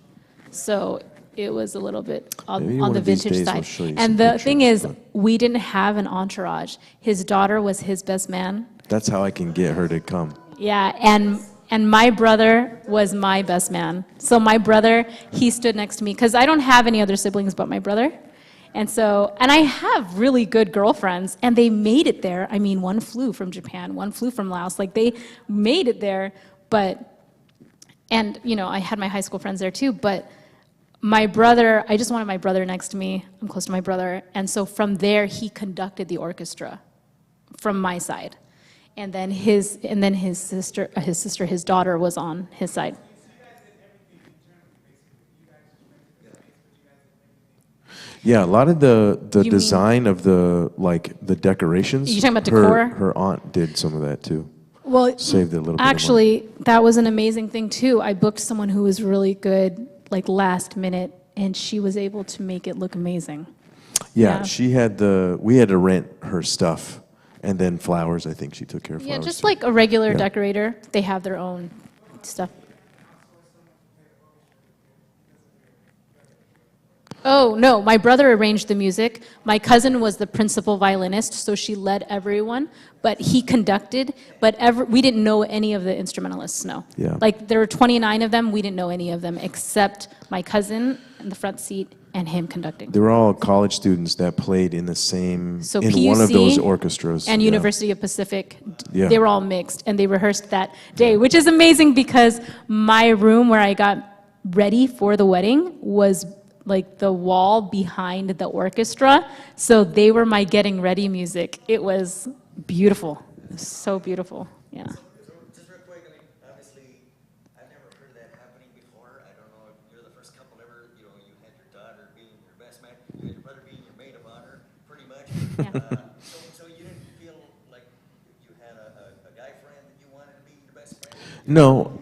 So it was a little bit Maybe on one the of these vintage days side. we'll show you And some the thing pictures, is, but- we didn't have an entourage. His daughter was his best man. That's how I can get her to come. Yeah, and my brother was my best man. So my brother, he stood next to me, because I don't have any other siblings but my brother. And I have really good girlfriends, and they made it there. I mean, one flew from Japan, one flew from Laos. Like, they made it there, and I had my high school friends there too, but my brother, I just wanted my brother next to me. I'm close to my brother. And so from there, he conducted the orchestra from my side. And then his daughter was on his side. Yeah, a lot of the You mean- design of the decorations. You talking about decor? Her aunt did some of that too. Well, Saved a little bit of money. actually, that was an amazing thing too. I booked someone who was really good, like last minute, and she was able to make it look amazing. Yeah, Yeah. we had to rent her stuff, and then flowers. I think she took care of flowers. Yeah, just too. like a regular Yeah. decorator, they have their own stuff. Oh, no, my brother arranged the music. My cousin was the principal violinist, so she led everyone, but he conducted, but we didn't know any of the instrumentalists, no. Yeah. Like, there were 29 of them, we didn't know any of them, except my cousin in the front seat and him conducting. They were all college students that played in the same, So in one of those PUC orchestras. and yeah. University of Pacific, Yeah. they were all mixed, and they rehearsed that day, which is amazing because my room where I got ready for the wedding was like the wall behind the orchestra, so they were my getting ready music. It was beautiful, it was so beautiful, yeah. Just real quick, I mean, obviously, I've never heard of that happening before. I don't know if you're the first couple ever, you know, you had your daughter being your best man, you had your brother being your maid of honor, pretty much. Yeah. So you didn't feel like you had a guy friend that you wanted to be your best friend? No.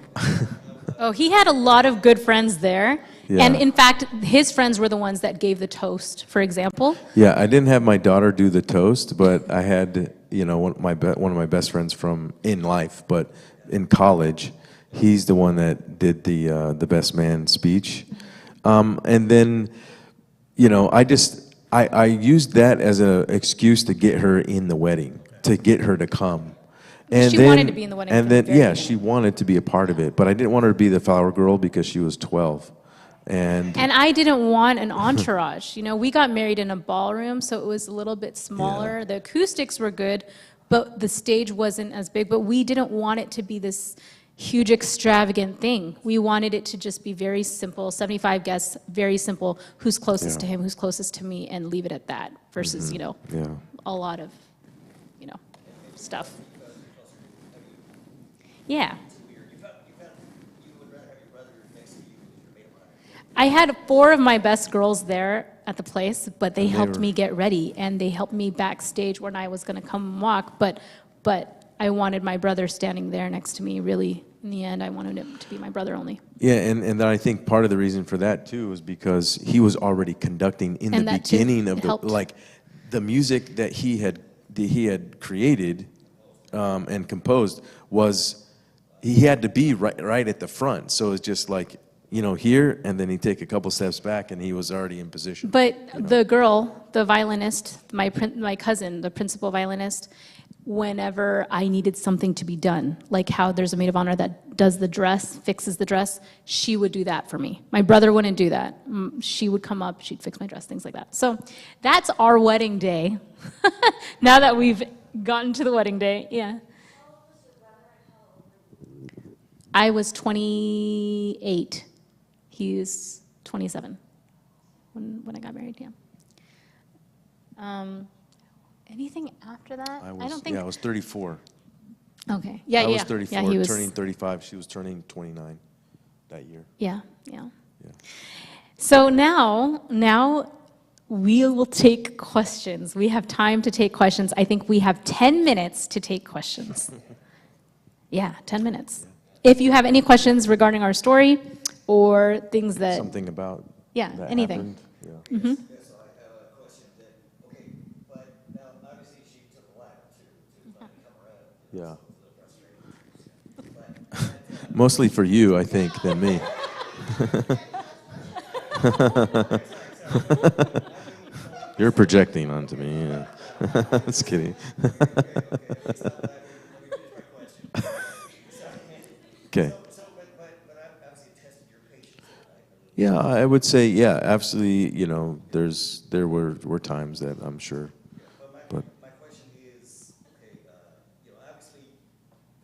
Oh, he had a lot of good friends there, Yeah. and in fact, his friends were the ones that gave the toast, for example. Yeah, I didn't have my daughter do the toast, but I had, you know, one of my best friends from in life, but in college, he's the one that did the best man speech, and then, you know, I used that as an excuse to get her in the wedding, to get her to come. And She then, wanted to be in the wedding and from the then very yeah, beginning. she wanted to be a part of it, but I didn't want her to be the flower girl because she was 12, and I didn't want an entourage. You know, we got married in a ballroom, so it was a little bit smaller. Yeah. The acoustics were good, but the stage wasn't as big. But we didn't want it to be this huge, extravagant thing. We wanted it to just be very simple, 75 guests, very simple, who's closest Yeah. to him, who's closest to me, and leave it at that, versus, you know, yeah. a lot of, you know, stuff. Yeah. You would rather have your brother next to you as your maid of honor? I had 4 of my best girls there at the place, but they And they helped were- me get ready, and they helped me backstage when I was going to come and walk, but I wanted my brother standing there next to me. Really, in the end, I wanted him to be my brother only. Yeah, and then I think part of the reason for that too was because he was already conducting in And the that too, beginning of it the helped. like the music that he had created and composed was he had to be right at the front. So it's just like, you know, here, and then he'd take a couple steps back, and he was already in position. But the girl, the violinist, my cousin, the principal violinist, whenever I needed something to be done, like how there's a maid of honor that does the dress, fixes the dress, she would do that for me. My brother wouldn't do that. She would come up, she'd fix my dress, things like that. So that's our wedding day. Now that we've gotten to the wedding day, yeah. I was 28. He's 27 when I got married, yeah. Anything after that? I don't think. I was 34. Okay. Yeah, I yeah. was 34, Yeah, he was. turning 35. She was turning 29 that year. Yeah, yeah. Yeah. So now we will take questions. We have time to take questions. I think we have 10 minutes to take questions. Yeah, 10 minutes. If you have any questions regarding our story or things that, Something about yeah, that anything. happened. Yeah. Yes, so I have a question that, okay, but now obviously she took a while to finally come around. Yeah. Mostly for you, I think, than me. You're projecting onto me. Yeah. Just kidding. Okay. So, but obviously tested your patience, right? Yeah, I would say, yeah, absolutely. You know, there were times that I'm sure, but My question is, okay, you know, obviously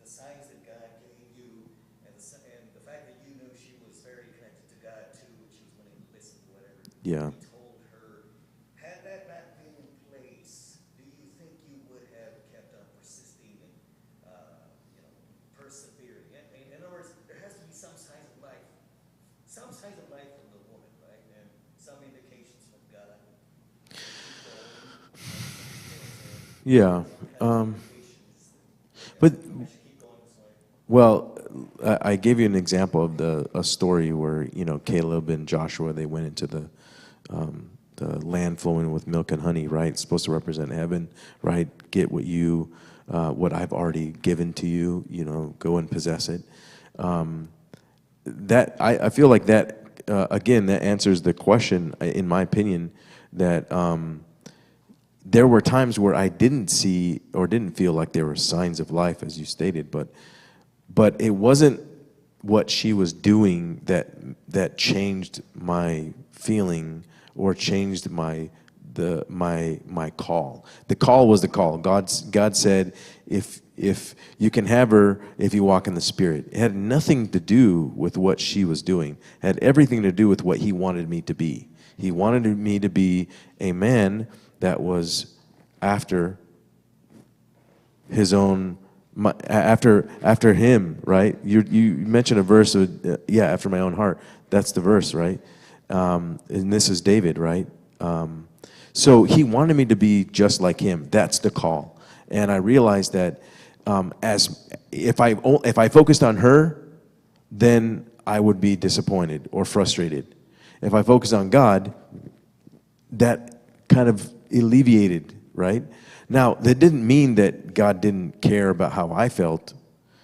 the signs that God gave you and the fact that you knew she was very connected to God too, and she was willing to listen to whatever Yeah. you told her. Had that not been in place, do you think you would have kept on persisting and, you know, persevering? In other words, there has to be some signs of life from the woman, right? And some indications from God. yeah. But well, I gave you an example of a story where, you know, Caleb and Joshua, they went into the land flowing with milk and honey, right? It's supposed to represent heaven, right? Get what I've already given to you, you know, go and possess it. That I feel like that again, that answers the question, in my opinion, that there were times where I didn't see or didn't feel like there were signs of life, as you stated, but it wasn't what she was doing that changed my feeling or changed my call. The call was the call. God said, if you can have her if you walk in the Spirit. It had nothing to do with what she was doing. It had everything to do with what He wanted me to be. He wanted me to be a man that was after His own, after Him, right? You mentioned a verse of, after my own heart. That's the verse, right? And this is David, right? So He wanted me to be just like Him. That's the call. And I realized that as if I focused on her, then I would be disappointed or frustrated. If I focused on God, that kind of alleviated, right? Now, that didn't mean that God didn't care about how I felt.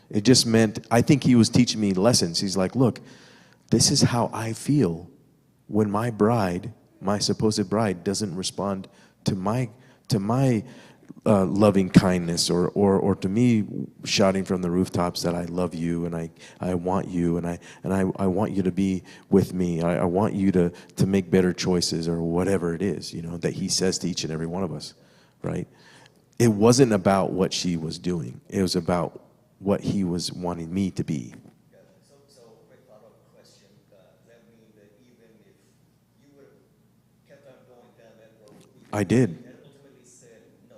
It just meant, I think He was teaching me lessons. He's like, look, this is how I feel when my bride, my supposed bride, doesn't respond to my loving kindness or to me shouting from the rooftops that I love you and I want you and I want you to be with me. I want you to make better choices or whatever it is, that He says to each and every one of us, right? It wasn't about what she was doing. It was about what He was wanting me to be. So quick follow-up question. Does that mean that even if you would have kept on going down that road, I did. and ultimately said no?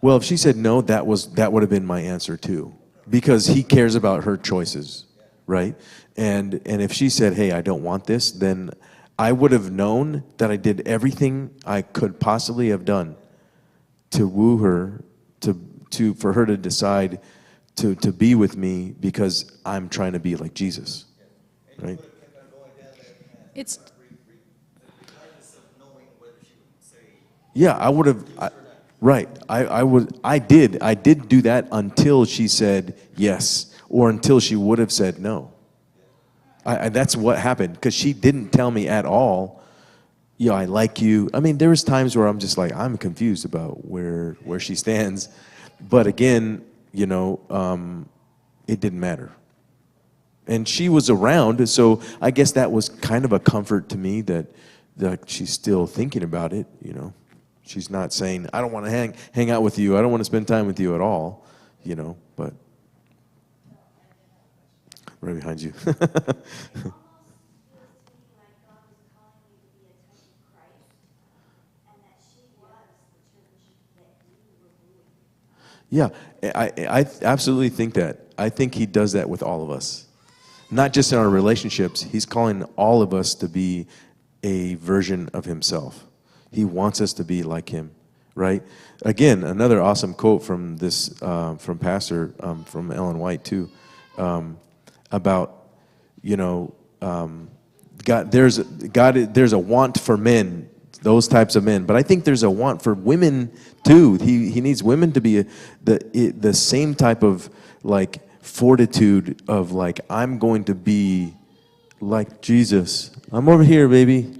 Well, if she said no, that would have been my answer too, because He cares about her choices, right? And if she said, "Hey, I don't want this," then I would have known that I did everything I could possibly have done to woo her, for her to decide to be with me because I'm trying to be like Jesus, right? It's Regardless of knowing whether she would say Yeah, I would have. Right. I did do that until she said yes, or until she would have said no. That's what happened, because she didn't tell me at all, I like you. I mean, there was times where I'm just like, I'm confused about where she stands. But again, it didn't matter. And she was around, so I guess that was kind of a comfort to me that she's still thinking about it, She's not saying, I don't want to hang out with you. I don't want to spend time with you at all, but right behind you. Yeah, I absolutely think that. I think He does that with all of us. Not just in our relationships. He's calling all of us to be a version of Himself. He wants us to be like Him, right? Again, another awesome quote from this, from Pastor, from Ellen White too, about, God. There's a want for men, those types of men, but I think there's a want for women too. He needs women to be the same type of like fortitude of like, I'm going to be like Jesus. I'm over here, baby.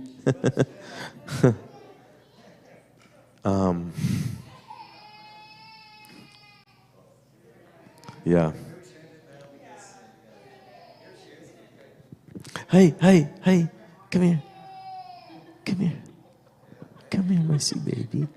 Yeah. Hey, come here. Come here, my sweet baby.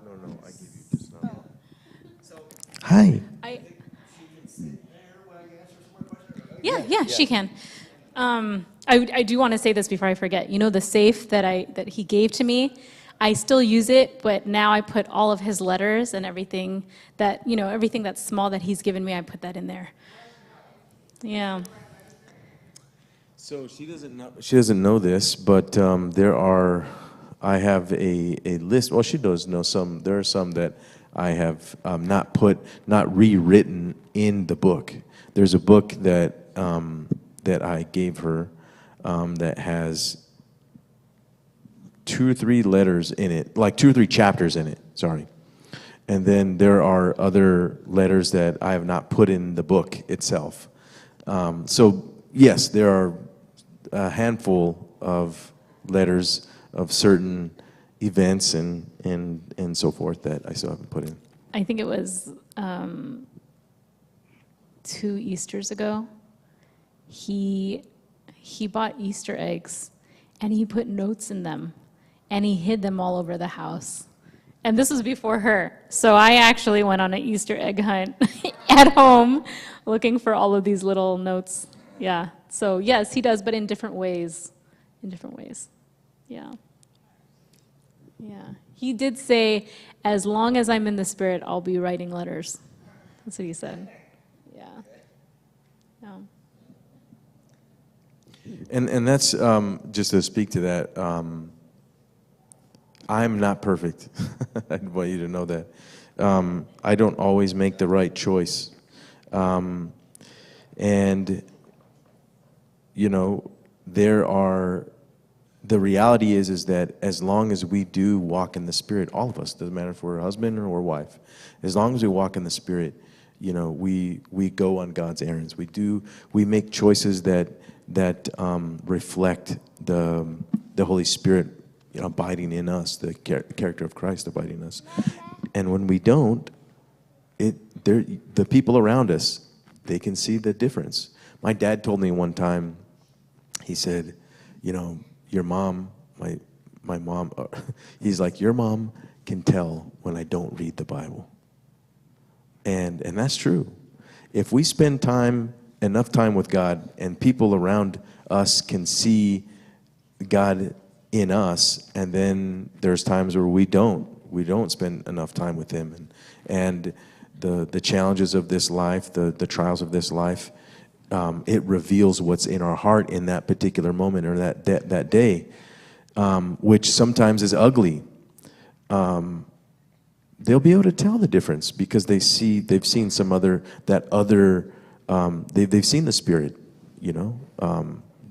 No, I give you just now. Hi. Yeah, she can. I do want to say this before I forget. The safe that he gave to me, I still use it, but now I put all of his letters and everything everything that's small that he's given me, I put that in there. Yeah. So she doesn't know this, but there are I have a list. Well, she does know some. There are some that I have not rewritten in the book. There's a book that that I gave her that has 2 or 3 letters in it, like 2 or 3 chapters in it. Sorry. And then there are other letters that I have not put in the book itself. So yes, there are a handful of letters of certain events and so forth that I still haven't put in. I think it was 2 Easters ago. He bought Easter eggs, and he put notes in them, and he hid them all over the house. And this was before her. So I actually went on an Easter egg hunt at home looking for all of these little notes. Yeah. So yes, he does, but in different ways. In different ways. Yeah. Yeah. He did say, as long as I'm in the Spirit, I'll be writing letters. That's what he said. Yeah. Yeah. And that's just to speak to that. I'm not perfect. I want you to know that. I don't always make the right choice. And, you know, the reality is that as long as we do walk in the Spirit, all of us, doesn't matter if we're a husband or wife, as long as we walk in the Spirit, you know, we go on God's errands. We make choices that reflect the Holy Spirit, you know, abiding in us, the character of Christ abiding in us. And when we don't, the people around us, they can see the difference. My dad told me one time, he said, you know, your mom, my mom, he's like, your mom can tell when I don't read the Bible. And that's true. If we spend enough time with God, and people around us can see God in us, and then there's times where we don't spend enough time with Him, and the challenges of this life, the trials of this life, it reveals what's in our heart in that particular moment or that day, which sometimes is ugly. They'll be able to tell the difference because they've seen they've seen the Spirit, you know,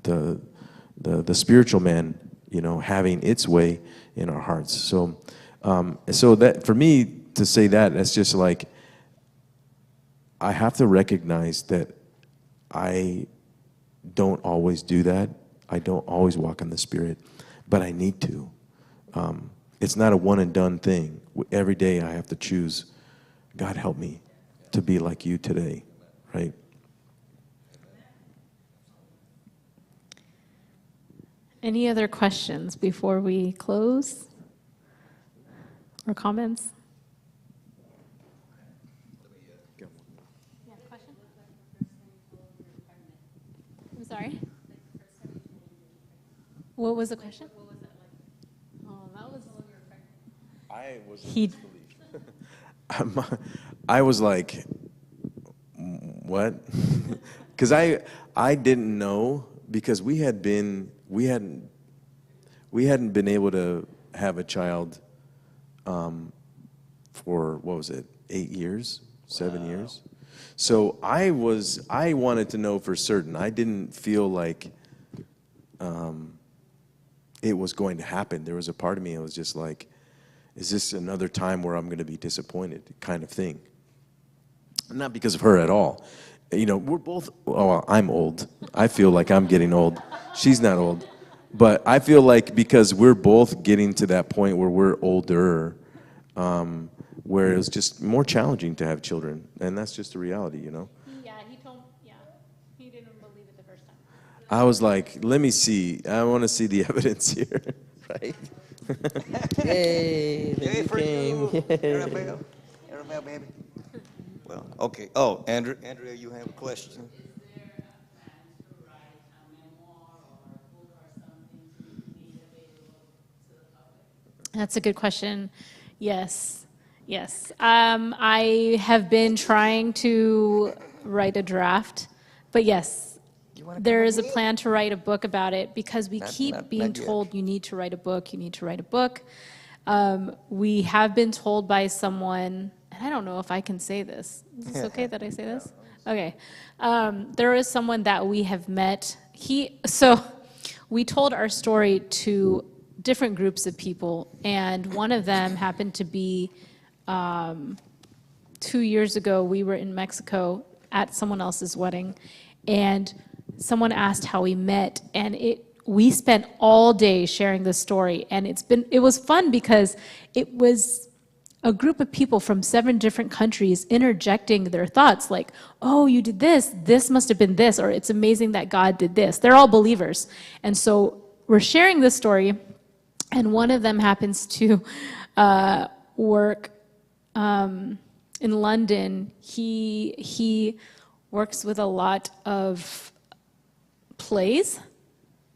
the spiritual man, you know, having its way in our hearts. So that for me to say that's just like, I have to recognize that I don't always do that. I don't always walk in the Spirit, but I need to. It's not a one and done thing. Every day I have to choose, God, help me to be like you today, right? Any other questions before we close? Or comments? Yeah, question? I'm sorry? What was the question? Oh, that was... I was He... I was like, what? Because I didn't know, because we hadn't been able to have a child for, what was it, 8 years, 7 years. So I wanted to know for certain. I didn't feel like it was going to happen. There was a part of me that was just like, is this another time where I'm going to be disappointed, kind of thing. Not because of her at all. You know, we're both, I'm old. I feel like I'm getting old. She's not old. But I feel like because we're both getting to that point where we're older, where it's just more challenging to have children. And that's just the reality, you know? He didn't believe it the first time. I was like, let me see. I want to see the evidence here, right? Yay, for you. Arabelle, baby. Well, okay. Oh, Andrea, you have a question? That's a good question. Yes. I have been trying to write a draft, but yes, You want to there is a plan to write a book about it because we Not- keep not- being not yet. told you need to write a book, you need to write a book. We have been told by someone, and I don't know if I can say this. Is this okay that I say this? Okay. There is someone that we have met. So we told our story to different groups of people, and one of them happened to be 2 years ago, we were in Mexico at someone else's wedding, and someone asked how we met, and we spent all day sharing this story, and it was fun because it was a group of people from 7 different countries interjecting their thoughts like, oh, you did this must have been this, or it's amazing that God did this. They're all believers. And so we're sharing this story, and one of them happens to work in London. He works with a lot of plays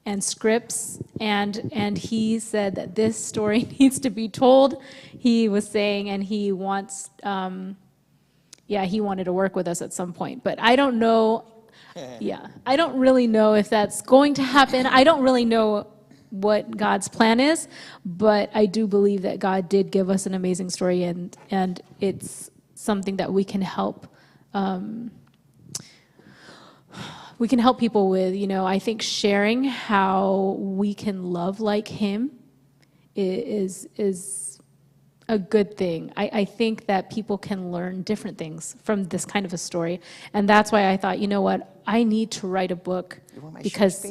and scripts, and he said that this story needs to be told. He was saying, and he wants, he wanted to work with us at some point, but I don't know. Yeah, I don't really know if that's going to happen. I don't really know what God's plan is, but I do believe that God did give us an amazing story, and it's something that we can help. We can help people with, I think sharing how we can love like him is a good thing. I think that people can learn different things from this kind of a story. And that's why I thought, you know what, I need to write a book because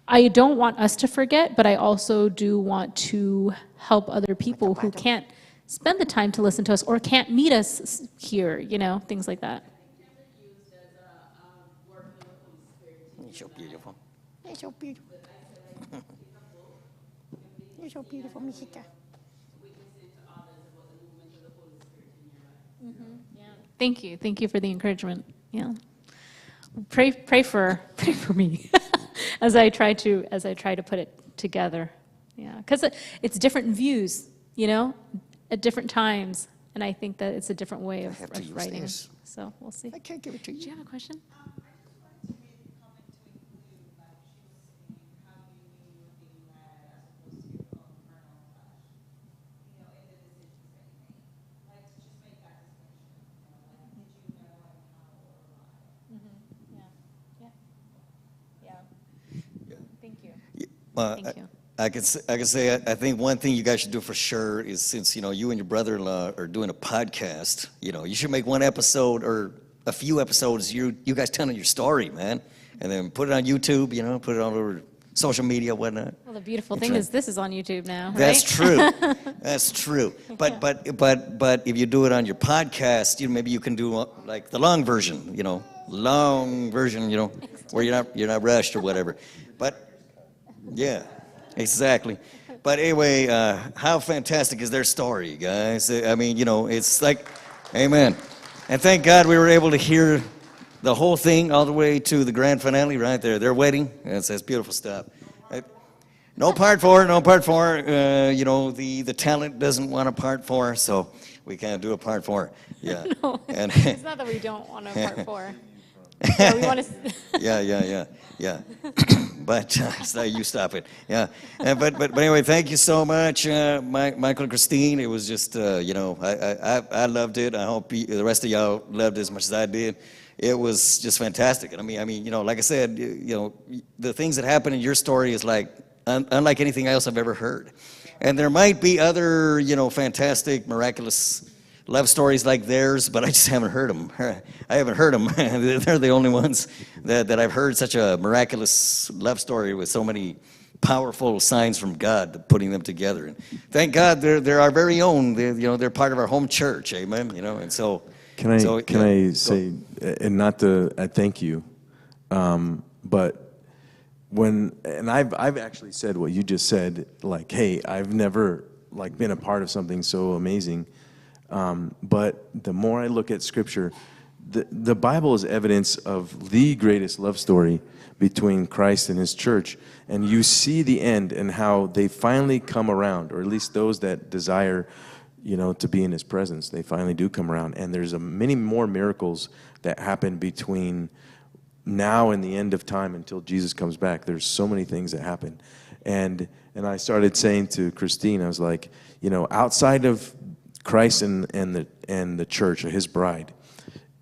I don't want us to forget, but I also do want to help other people who can't spend the time to listen to us or can't meet us here, things like that. You're so beautiful. You're so beautiful. You're so beautiful, Mijita. Thank you for the encouragement. Yeah, pray for me as I try to put it together. Yeah, because it's different views, at different times, and I think that it's a different way of have to use writing. this. So we'll see. I can't give it to Do you you. have a question? Thank you. Thank you. I could say I think one thing you guys should do for sure is, since you and your brother-in-law are doing a podcast, you should make one episode or a few episodes you guys telling your story, man, and then put it on YouTube, put it all over social media, whatnot. Well, the beautiful thing is this is on YouTube now, right? That's true. That's true. But if you do it on your podcast, maybe you can do like the long version, where you're not rushed or whatever. But yeah, exactly. But anyway, how fantastic is their story, guys? I mean, it's like, amen. And thank God we were able to hear the whole thing all the way to the grand finale right there, their wedding. That's beautiful stuff. No part four. The talent doesn't want a part 4, so we can't do a part 4. Yeah. No, And it's not that we don't want a part 4. Yeah, we want to. yeah. But so you stop it. Yeah. But anyway, thank you so much, Michael and Kristine. It was just, I loved it. I hope the rest of y'all loved it as much as I did. It was just fantastic. I mean, like I said, the things that happen in your story is like unlike anything else I've ever heard. And there might be other, fantastic, miraculous love stories like theirs, but I just haven't heard them. I haven't heard them. They're the only ones that I've heard such a miraculous love story with so many powerful signs from God putting them together. And thank God they're our very own. They're part of our home church. Amen. And so. Can I say, and not to thank you, but I've actually said what you just said, like, hey, I've never been a part of something so amazing. But the more I look at Scripture, the Bible is evidence of the greatest love story between Christ and His church. And you see the end and how they finally come around, or at least those that desire, to be in His presence, they finally do come around. And there's many more miracles that happen between now in the end of time until Jesus comes back, there's so many things that happen. And I started saying to Kristine, I was like, you know, outside of Christ and the church, or his bride,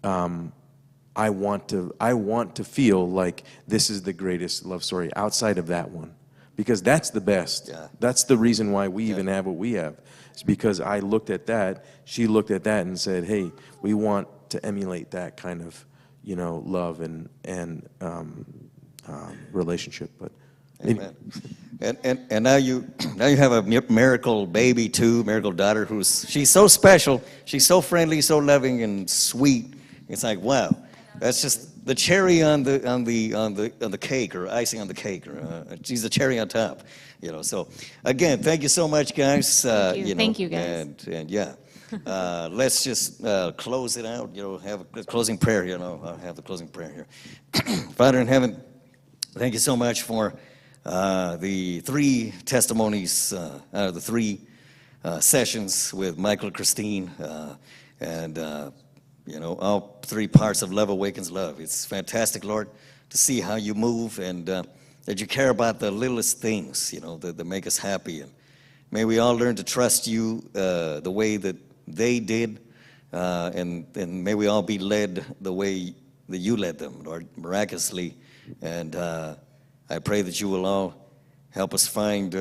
I want to feel like this is the greatest love story outside of that one, because that's the best. Yeah. That's the reason why we even have what we have. It's because I looked at that, she looked at that, and said, "Hey, we want to emulate that kind of, you know, love and relationship." But Amen. And now you have a miracle baby too, miracle daughter she's so special, she's so friendly, so loving and sweet. It's like, wow, that's just the cherry on the cake, or icing on the cake, or she's the cherry on top, you know. So again, thank you so much, guys. Thank you. know, Thank you, guys. And yeah. Let's just close it out, you know, have a closing prayer, you know. I'll have the closing prayer here. Father in heaven, thank you so much for the 3 testimonies out of the 3 sessions with Michael and Kristine, and you know, all 3 parts of Love Awakens Love. It's fantastic, Lord, to see how you move, and that you care about the littlest things, you know, that make us happy. And may we all learn to trust you the way that they did, and may we all be led the way that you led them, Lord, miraculously. And I pray that you will all help us find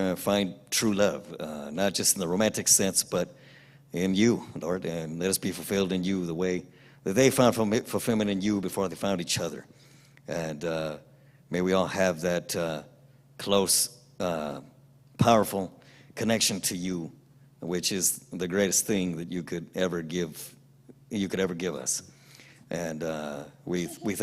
true love, not just in the romantic sense, but in you, Lord, and let us be fulfilled in you the way that they found fulfillment in you before they found each other. And may we all have that close, powerful connection to you, which is the greatest thing that you could ever give us. And we thank